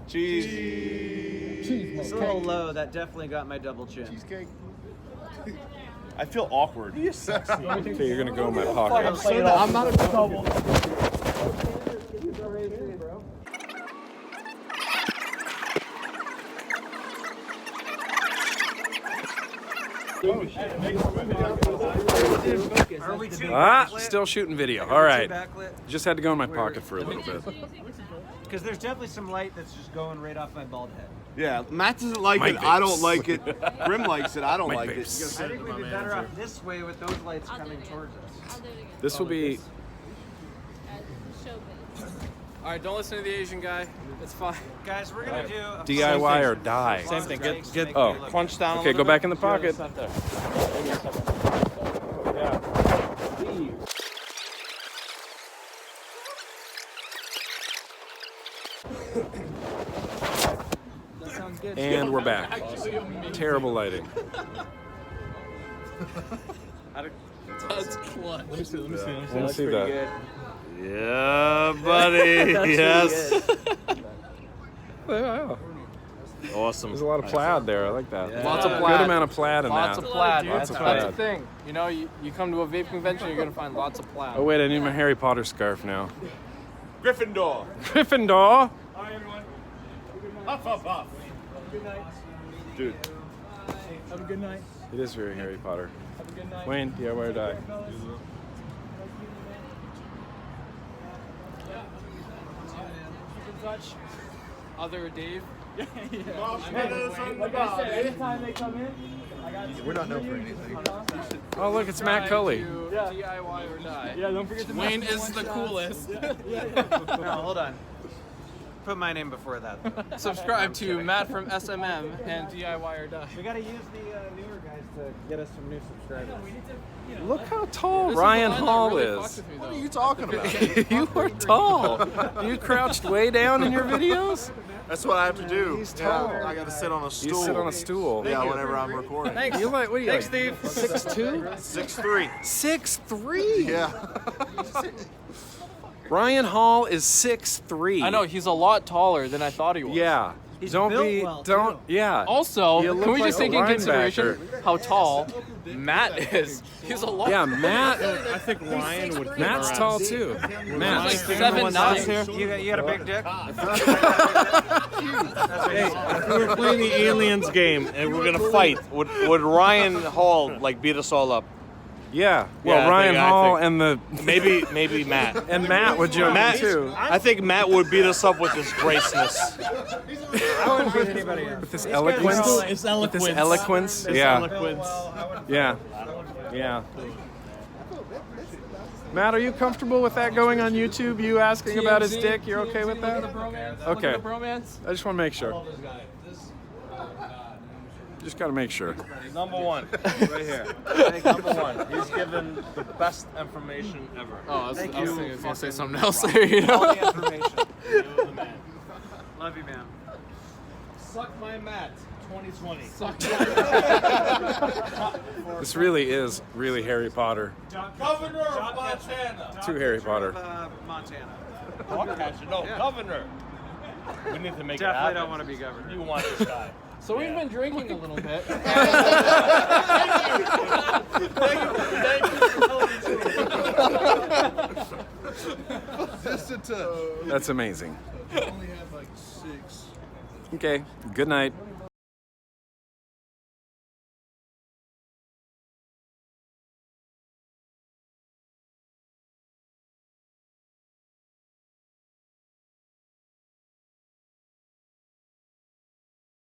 Cheese.
It's a little low. That definitely got my double chin.
Cheesecake. I feel awkward.
Okay, you're gonna go in my pocket.
I'm not a double.
Still shooting video. All right. Just had to go in my pocket for a little bit.
Because there's definitely some light that's just going right off my bald head.
Yeah, Matt doesn't like it. I don't like it. Grim likes it. I don't like it.
I think we'd be better off this way with those lights coming towards us.
This will be.
All right, don't listen to the Asian guy. It's fine.
Guys, we're gonna do a
DIY or die.
Same thing. Get
punch down.
Okay, go back in the pocket. And we're back. Terrible lighting.
That's clutch.
Let me see.
Let me see that.
Yeah, buddy. Yes.
Yeah.
Awesome.
There's a lot of plaid there. I like that.
Yeah. Lots of plaid.
Good amount of plaid in
Lots
that.
of plaid.
Lots of
That's the
plaid.
thing. You know, you come to a vape convention, you're gonna find lots of plaid.
Oh wait, I need my Harry Potter scarf now.
Gryffindor.
Gryffindor.
Hi everyone. Huff, huff, huff.
Good night.
Dude.
Have a good night.
It is very Harry Potter.
Have a good night.
Wayne, DIY or die.
Keep in touch. Other Dave.
Like I said, anytime they come in, I got you.
We're not known for anything.
Oh look, it's Matt Cully.
DIY or die.
Yeah, don't forget to
Wayne is the coolest.
No, hold on. Put my name before that.
Subscribe to Matt from SMM and DIY or die.
We gotta use the newer guys to get us some new subscribers.
Look how tall Ryan Hall is.
What are you talking about?
You are tall. You crouched way down in your videos?
That's what I have to do.
He's tall.
Yeah, I got to sit on a stool.
You sit on a stool.
Yeah, whenever I'm recording.
Thanks.
You like, what are you
Thanks,
like?
Steve.
6'2"?
6'3".
6'3"?
Yeah.
Ryan Hall is 6'3".
I know, he's a lot taller than I thought he was.
Yeah. Don't
built
be,
well,
don't, yeah.
Also,
You look
can we
like
just
a
take in consideration
linebacker.
how tall Matt is? He's a lot.
Yeah, Matt.
I think Ryan would fit
Matt's
around.
tall too. Matt's
like 7'9".
You got a big dick?
Hey, if we were playing the aliens game and we're gonna fight, would Ryan Hall like beat us all up?
Yeah. Well,
Yeah,
Ryan
I
Hall
think-
and the
maybe Matt.
and Matt would jump in too.
I think Matt would beat us up with his graceness.
I wouldn't beat anybody else.
With his eloquence.
It's eloquence.
With his eloquence.
It's
Yeah.
eloquence.
Yeah. Yeah. Matt, are you comfortable with that going on YouTube? You asking about his dick? You're okay with that? Okay. I just want to make sure. Just got to make sure.
Number one, right here. Number one. He's given the best information ever.
Oh, I was
Thank
thinking
you.
he was gonna say something else there, you know?
All the information. You're the man.
Love you, man.
Suck my mat. 2020.
Suck
This really is really Harry Potter.
Governor of Montana.
Too Harry Potter.
Montana. Podcatcher, no, governor. We need to make it
Definitely
happen.
don't want to be governor.
You want this guy.
So we've been drinking a little bit.
Thank you for
That's amazing.
I only have like 6.
Okay. Good night.